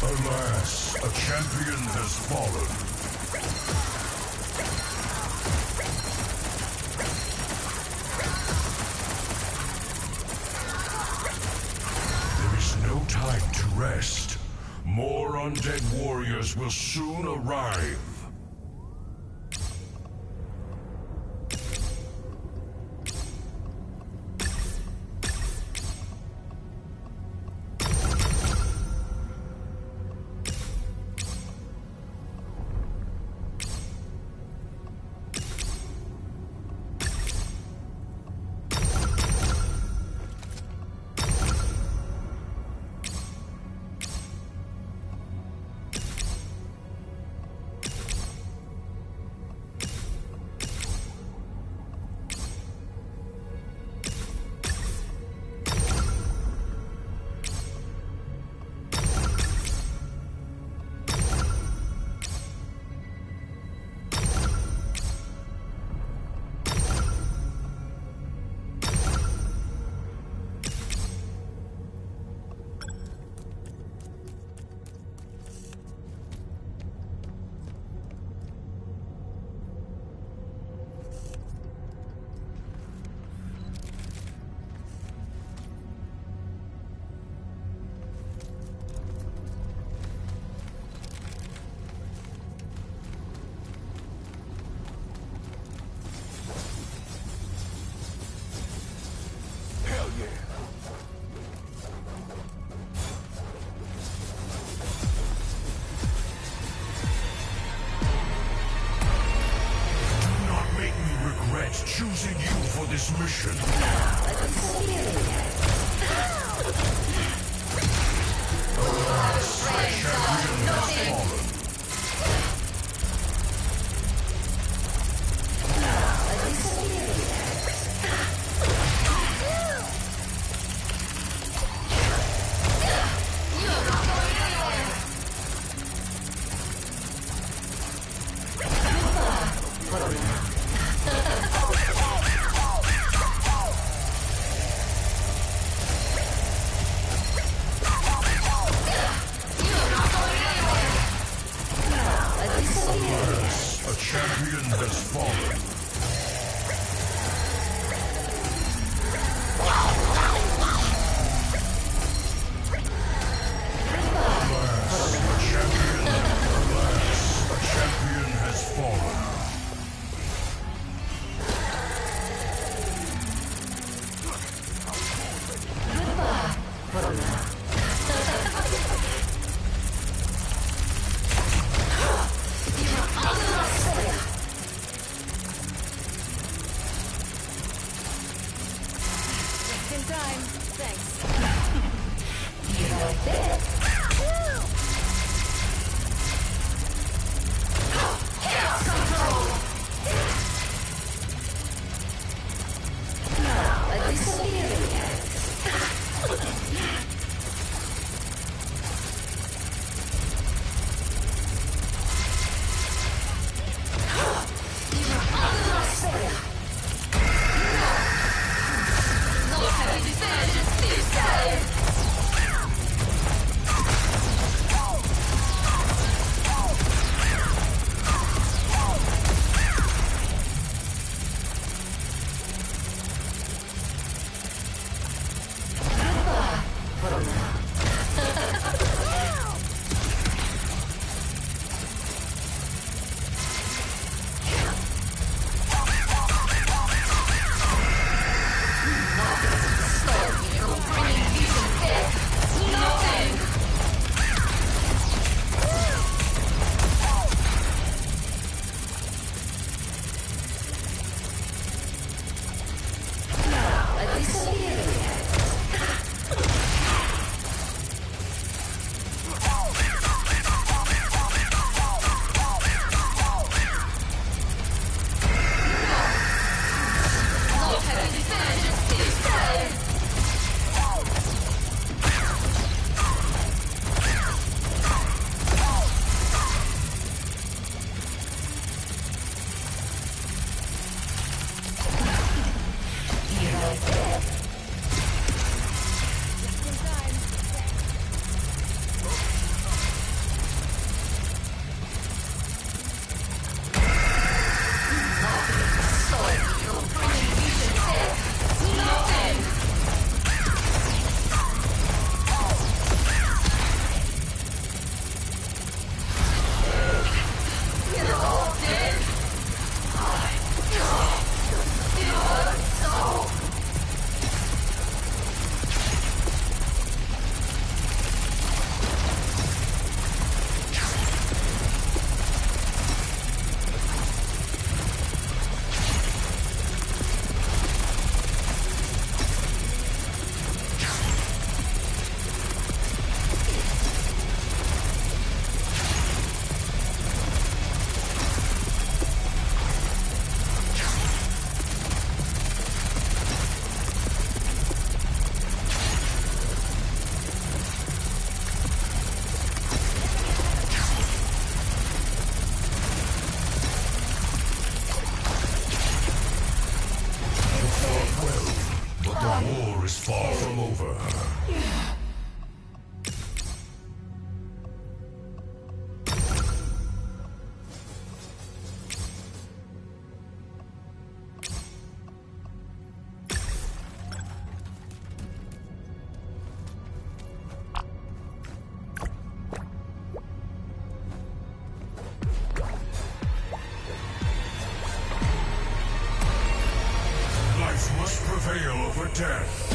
Alas, a champion has fallen. No time to rest. More undead warriors will soon arrive. Choosing you for this mission. Alas, the champion has fallen. is far from over. Life must prevail over death.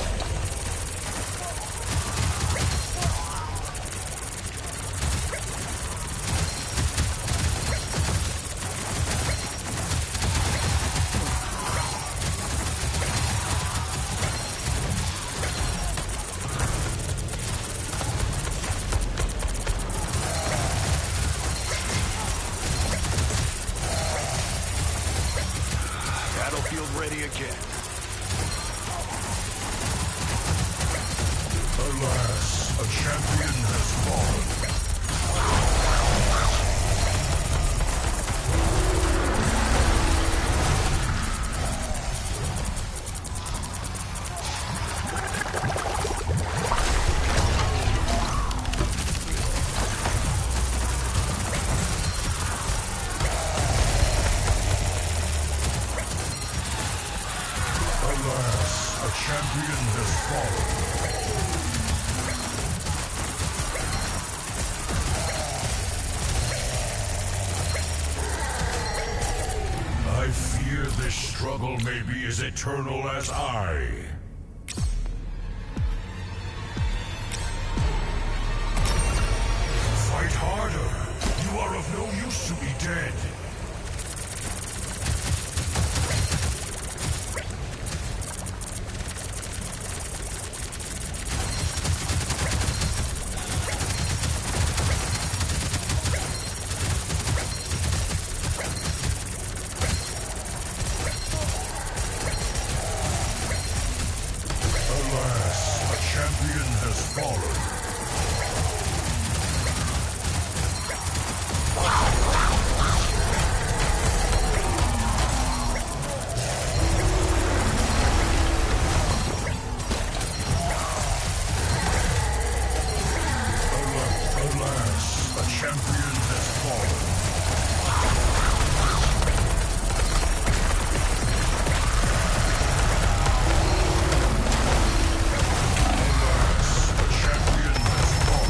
Battlefield ready again. Alas, a champion has fallen. Alas, a champion has fallen. I fear this struggle may be as eternal as I. Fight harder. You are of no use to be dead. Alas, a champion has fallen. Alas, a champion has fallen. Alas, a champion has fallen.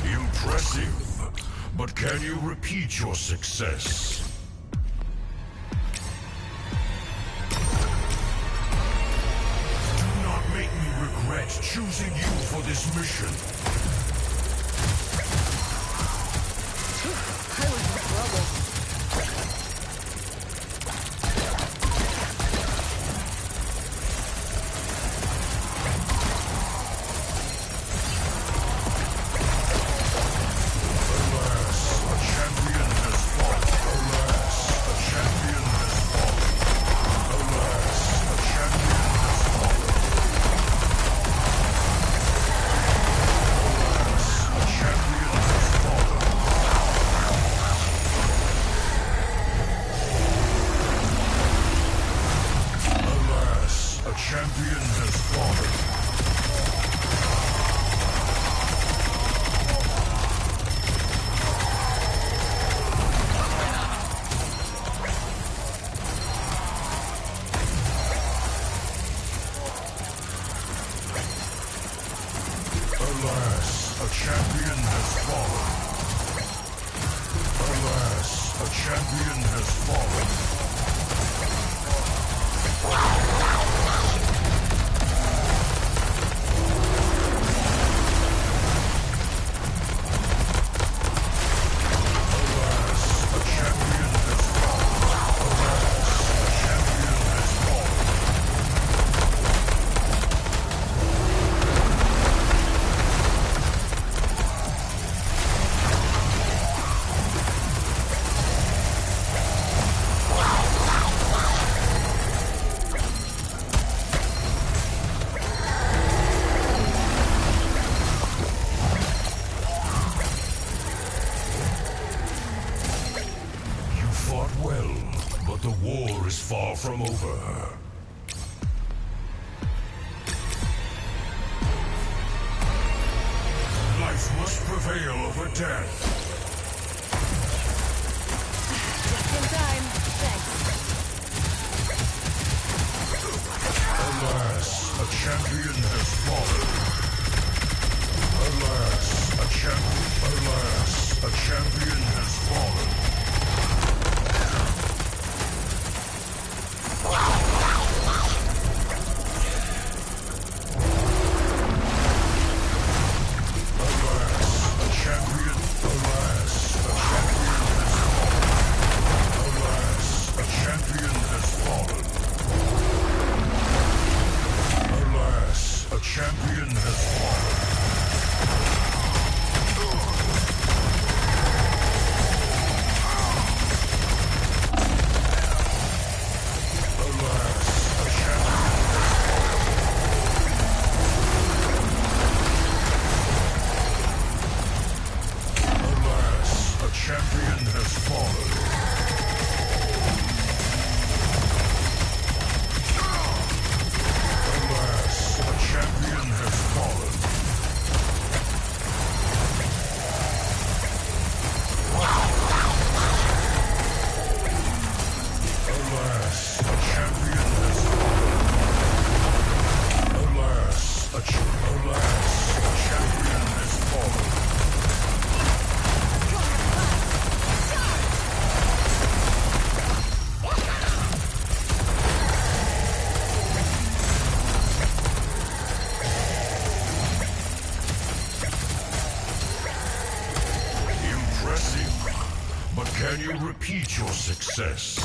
Impressive, but can you repeat your success? Do not make me regret choosing you for this mission. I was in trouble. Alas, a champion has fallen. Alas, a champion has fallen. Alas, a champion has fallen. Alas, a champion has fallen. Alas, a champion has fallen. Alas, a champion has fallen. Alas, a champion has fallen. Alas, a champion has fallen. Alas, a champion has fallen. is far from over. Life must prevail over death. Just in time. Thanks. Alas, a champion has fallen. Alas, a champion has fallen. Can you repeat your success?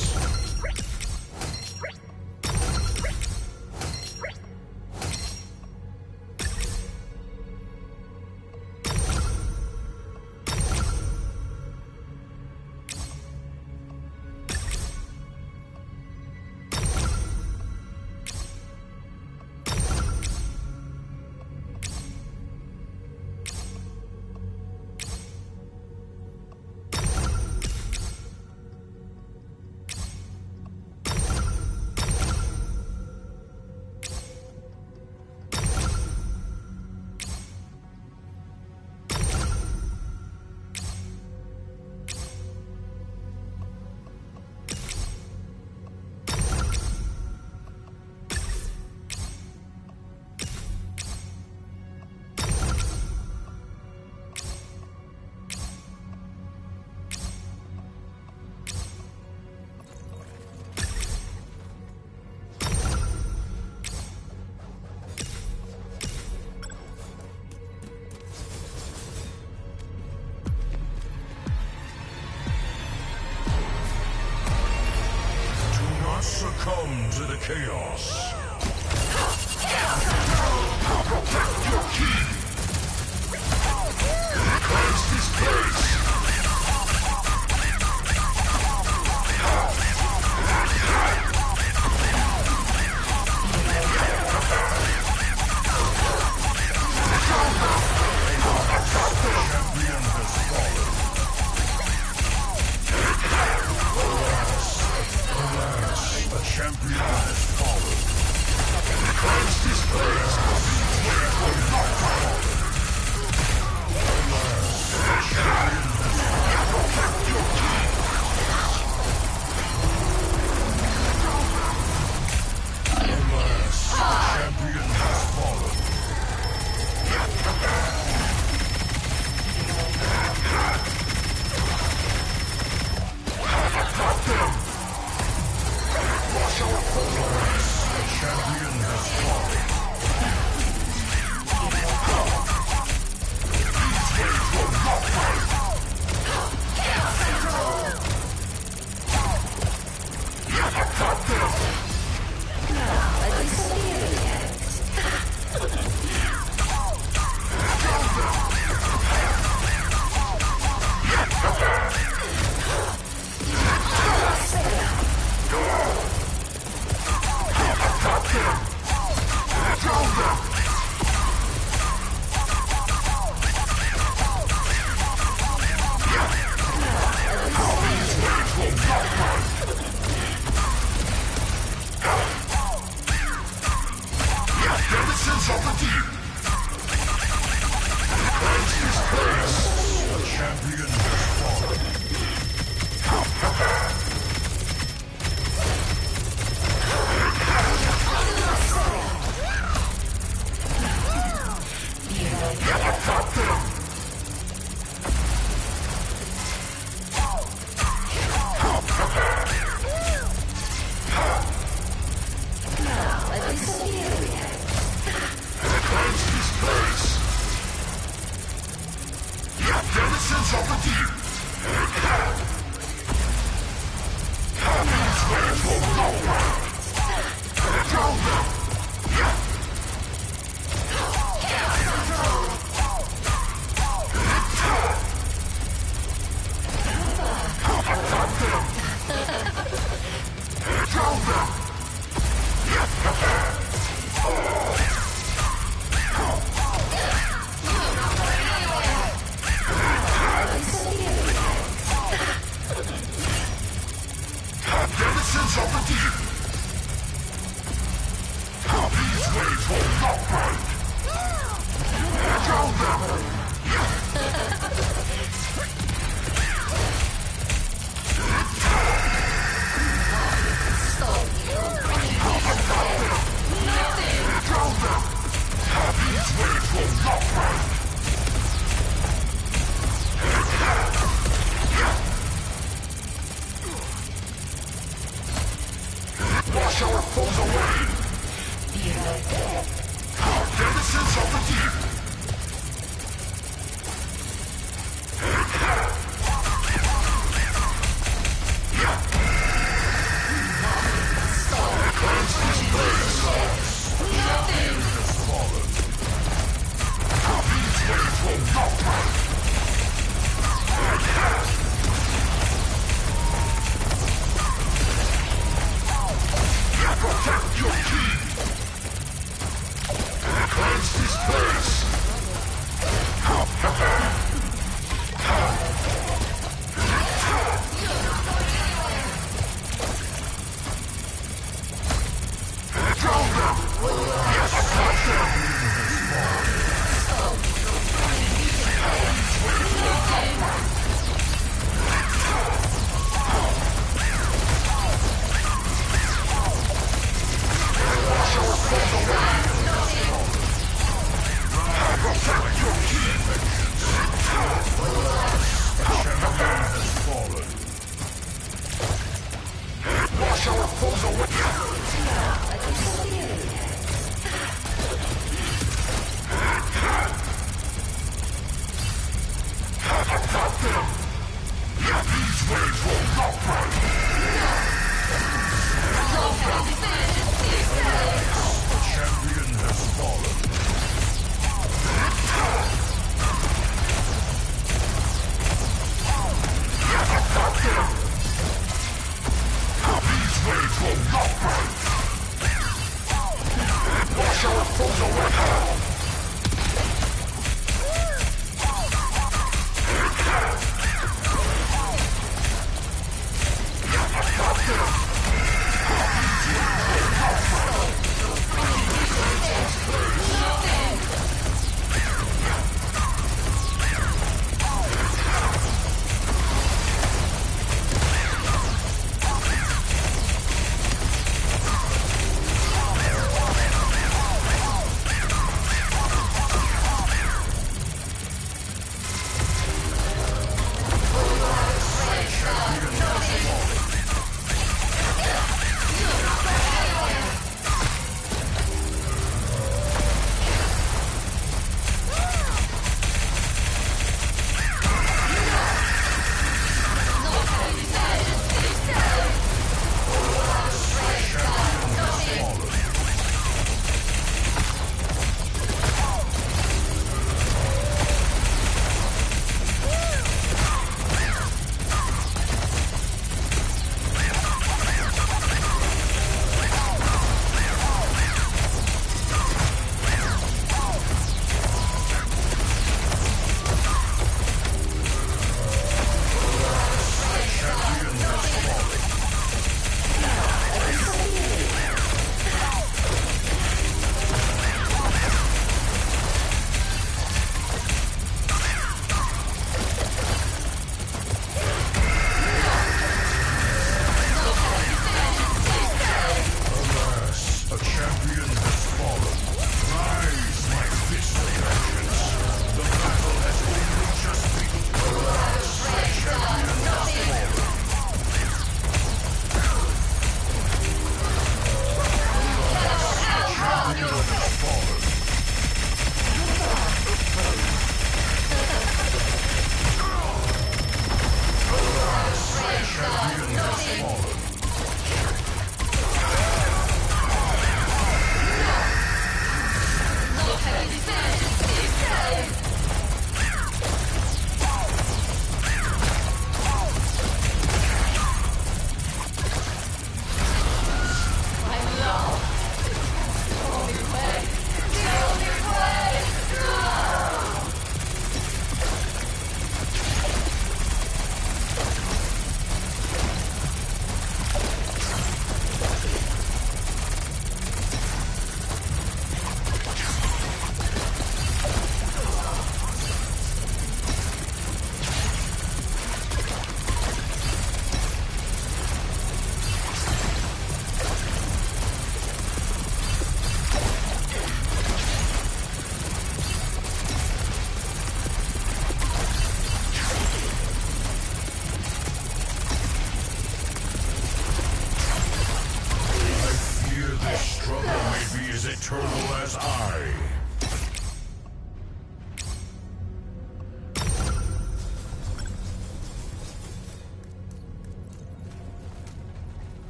Succumb to the chaos. Protect your king. Curse this place. Champion has fallen. Alas, a champion has fallen. Denizens of the deep! These waves will not burn! Drown them! Drown them! Denizens of the deep! These waves will not burn! Drown them! Drown them! These waves will not burn! Wash our foes away! Denizens of the deep! Cleanse this place! Nothing has fallen! These waves will not burn! Protect your key! Cleanse this place! Drown them! Attack them! Wash our foes away! Protect your key! Champion has fallen. Wash our foes away! Attack them! These waves will not burn! The champion has fallen. Attack them! These waves will not burn! Wash our foes away! Attack them! These waves will not burn!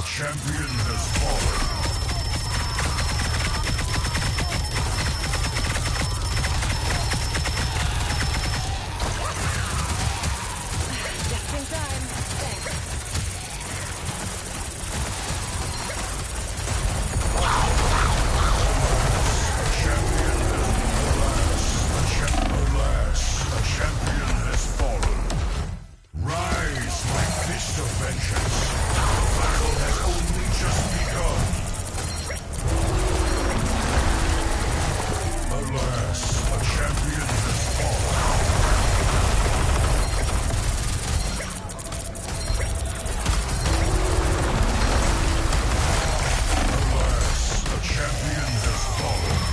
champion has fallen. Just in time. Thanks. Alas, a champion has fallen. Rise, my fist of vengeance. The battle has only just begun. Alas, a champion has fallen. Alas, a champion has fallen.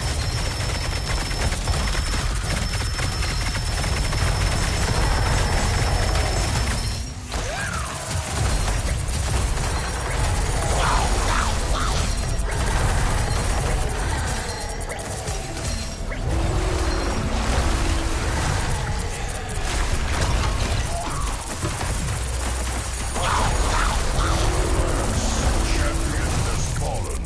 Champion has fallen.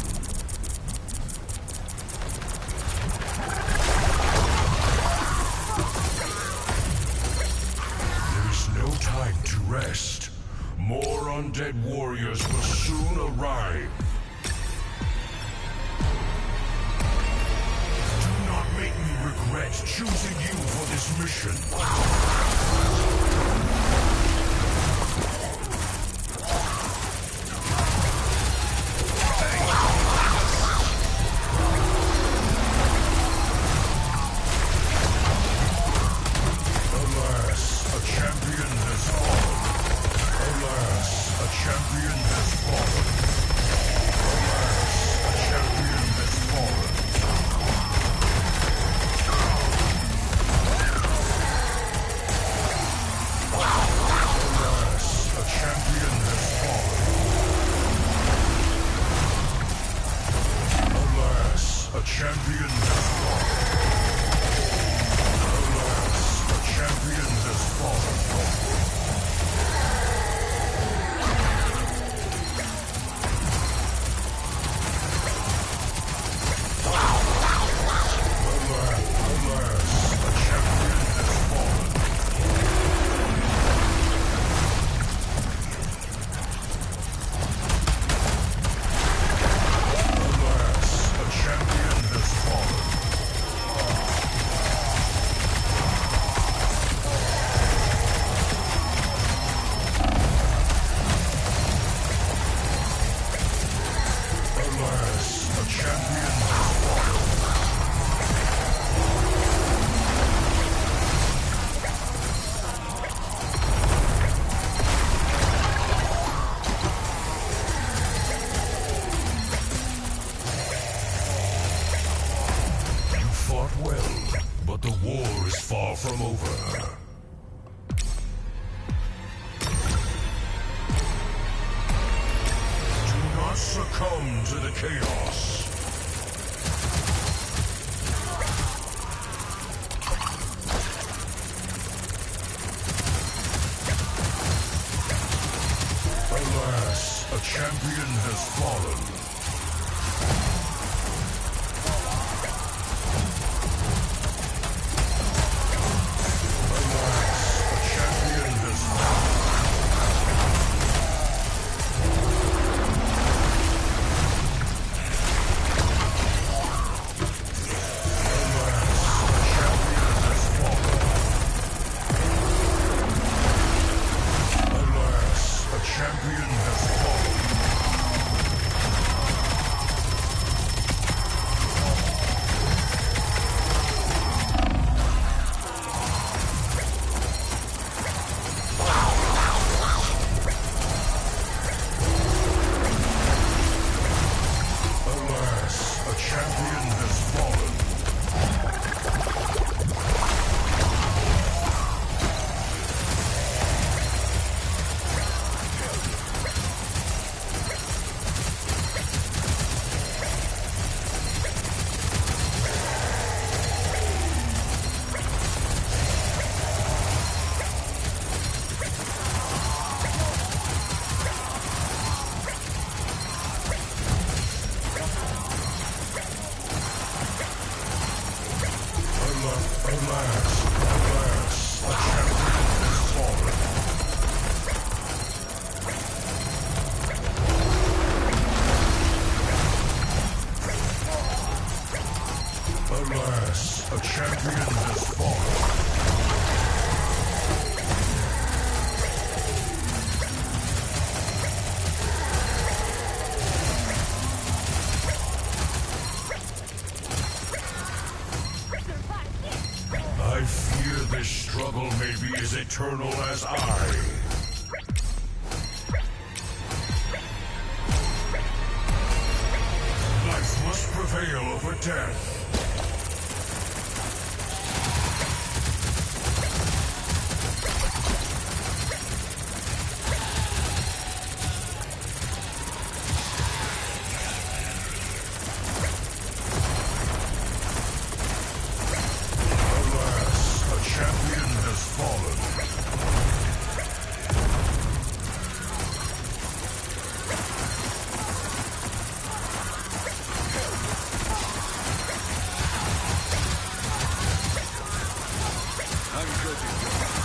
There is no time to rest. More undead warriors will soon arrive. Do not make me regret choosing you for this mission. Alas, a champion has fallen. Alas, a champion has fallen. Alas, a champion has fallen. Alas, a champion has fallen. Alas, a champion has fallen. Alas, a champion has fallen. Alas, a champion has fallen. Alas, a champion has fallen. Alas, a champion has fallen. You fought well, but the war is far from over. Do not succumb to the chaos. Alas, a champion has fallen. Alas, a champion has fallen. Alas, a champion has fallen. Alas, a champion has fallen. Alas, a champion has fallen. eternal as I. Life must prevail over death. Alas, a champion has fallen. I'm good to go.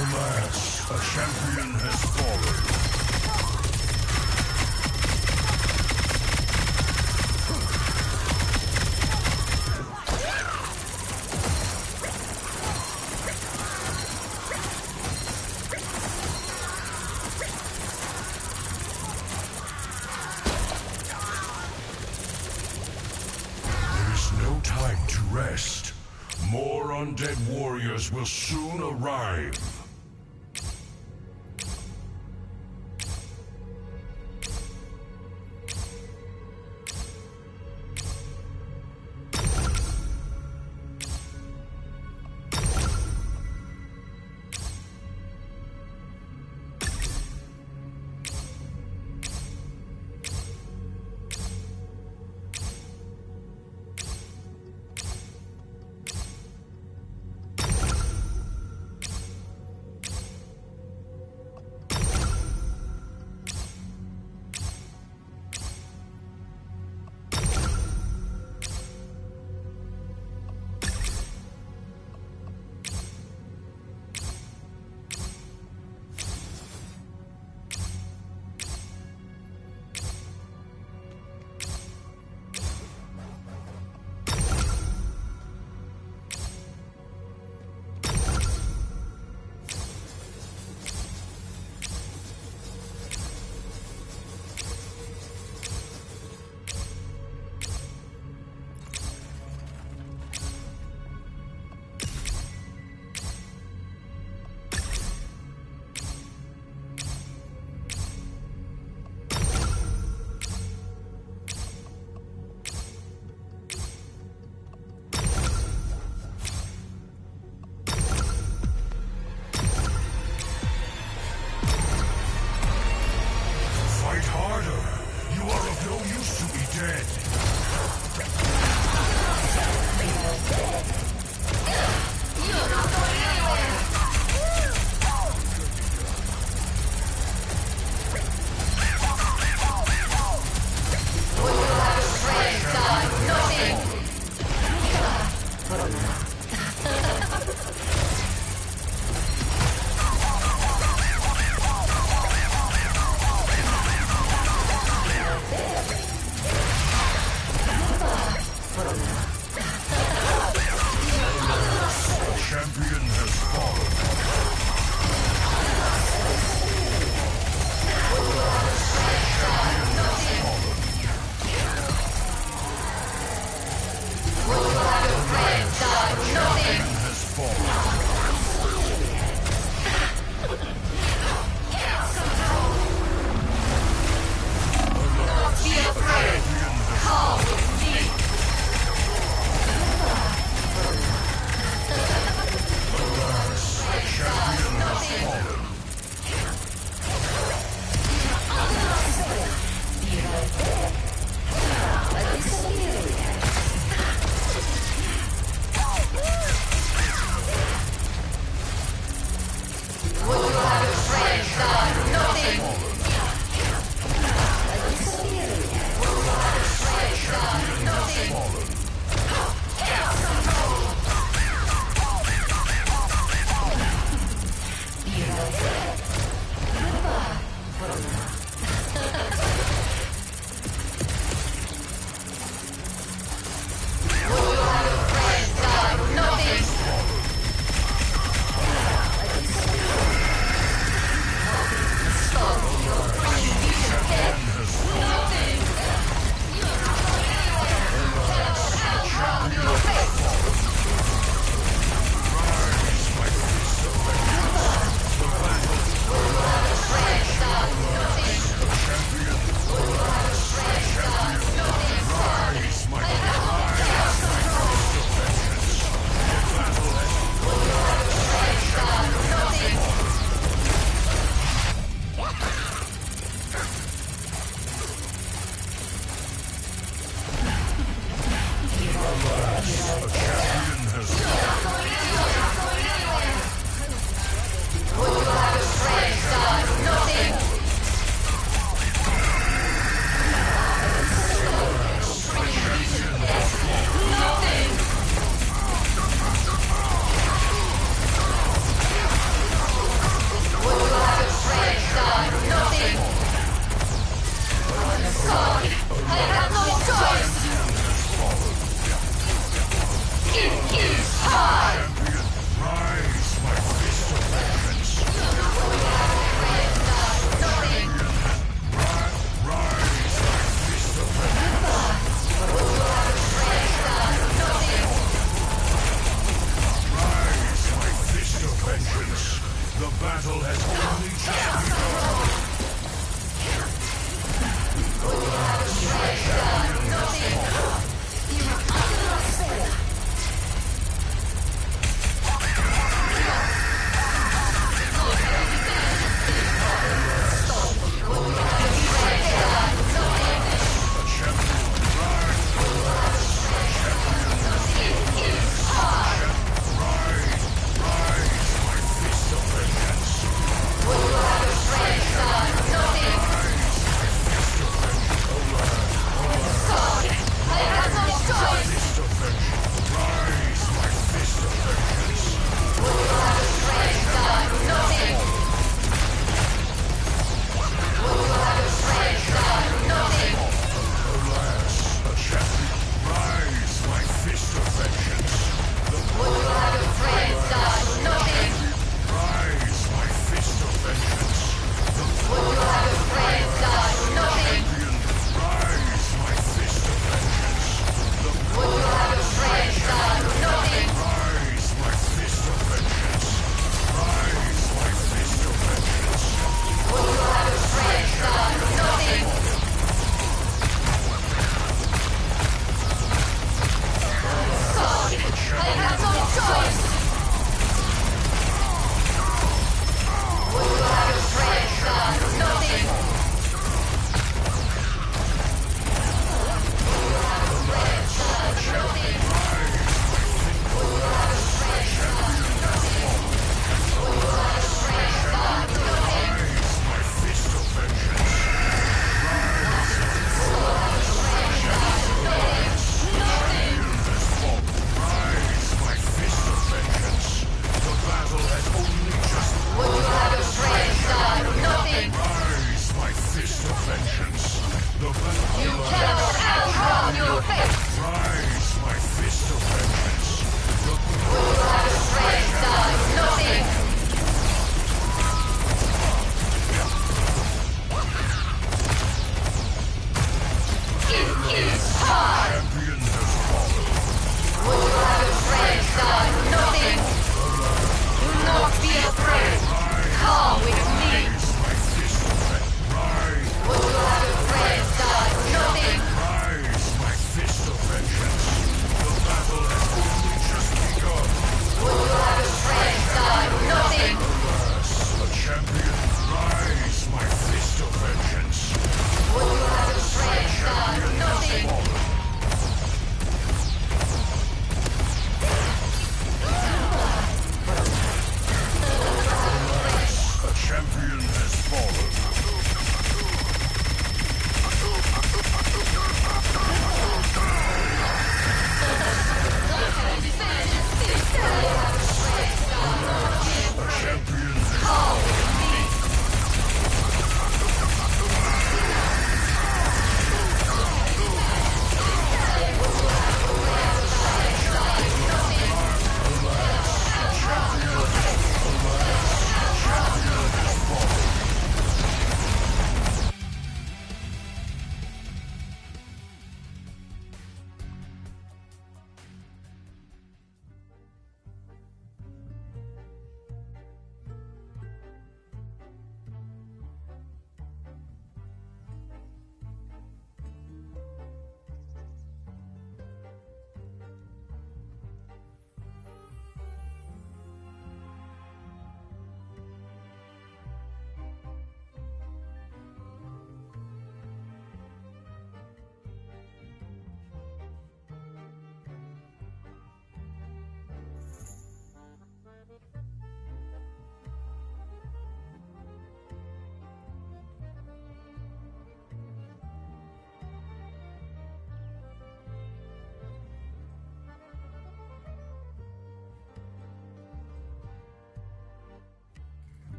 Alas, a champion has fallen. There is no time to rest. More undead warriors will soon arrive.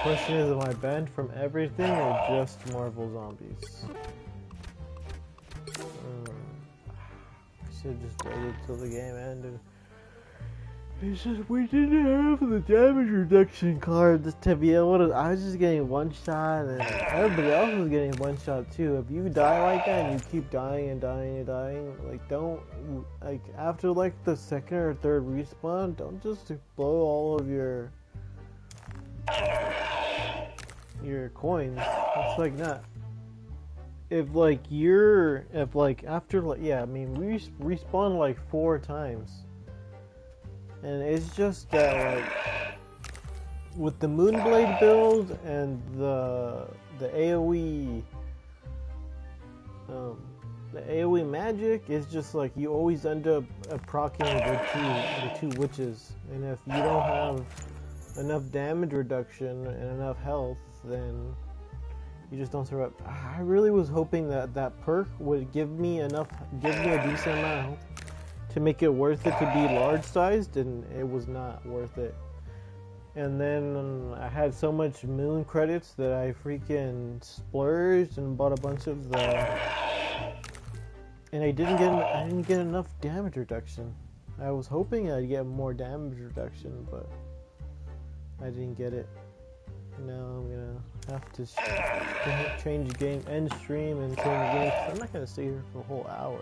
question is, am I banned from everything or just Marvel Zombies? I should have just waited till the game ended. It's just we didn't have the damage reduction card to be able to. I was just getting one shot, and everybody else was getting one shot too. If you die like that and you keep dying and dying and dying, like don't like after like the second or third respawn, don't just blow all of your coins. It's like not. If after like yeah, I mean we respawn like 4 times. And it's just that, like, with the Moonblade build and the AoE, the AoE magic, it's just like you always end up proccing the two witches. And if you don't have enough damage reduction and enough health, then you just don't survive. I really was hoping that that perk would give me a decent amount of health to make it worth it to be large sized, and it was not worth it. And then I had so much moon credits that I freaking splurged and bought a bunch of the, and I didn't get enough damage reduction. I was hoping I'd get more damage reduction, but I didn't get it. Now I'm gonna have to change game, end stream and change game. I'm not gonna stay here for a whole hour.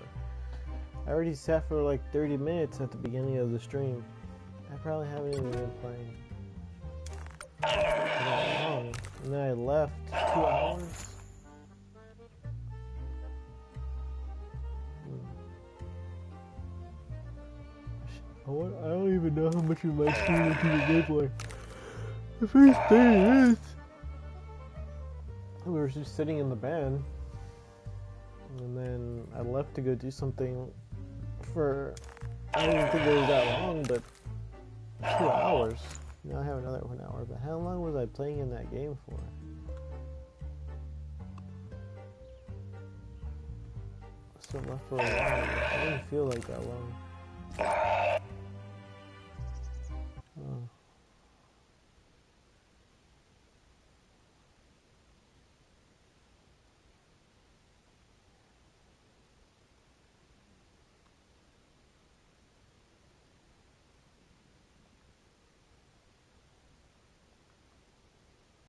I already sat for like 30 minutes at the beginning of the stream. I probably haven't even been playing that long. And then I left 2 hours. I don't even know how much of my stream into the gameplay. The first 30 minutes, we were just sitting in the van. And then I left to go do something for, I don't even think it was that long, but 2 hours. Now I have another 1 hour, but how long was I playing in that game for? Still left for a while. It didn't feel like that long.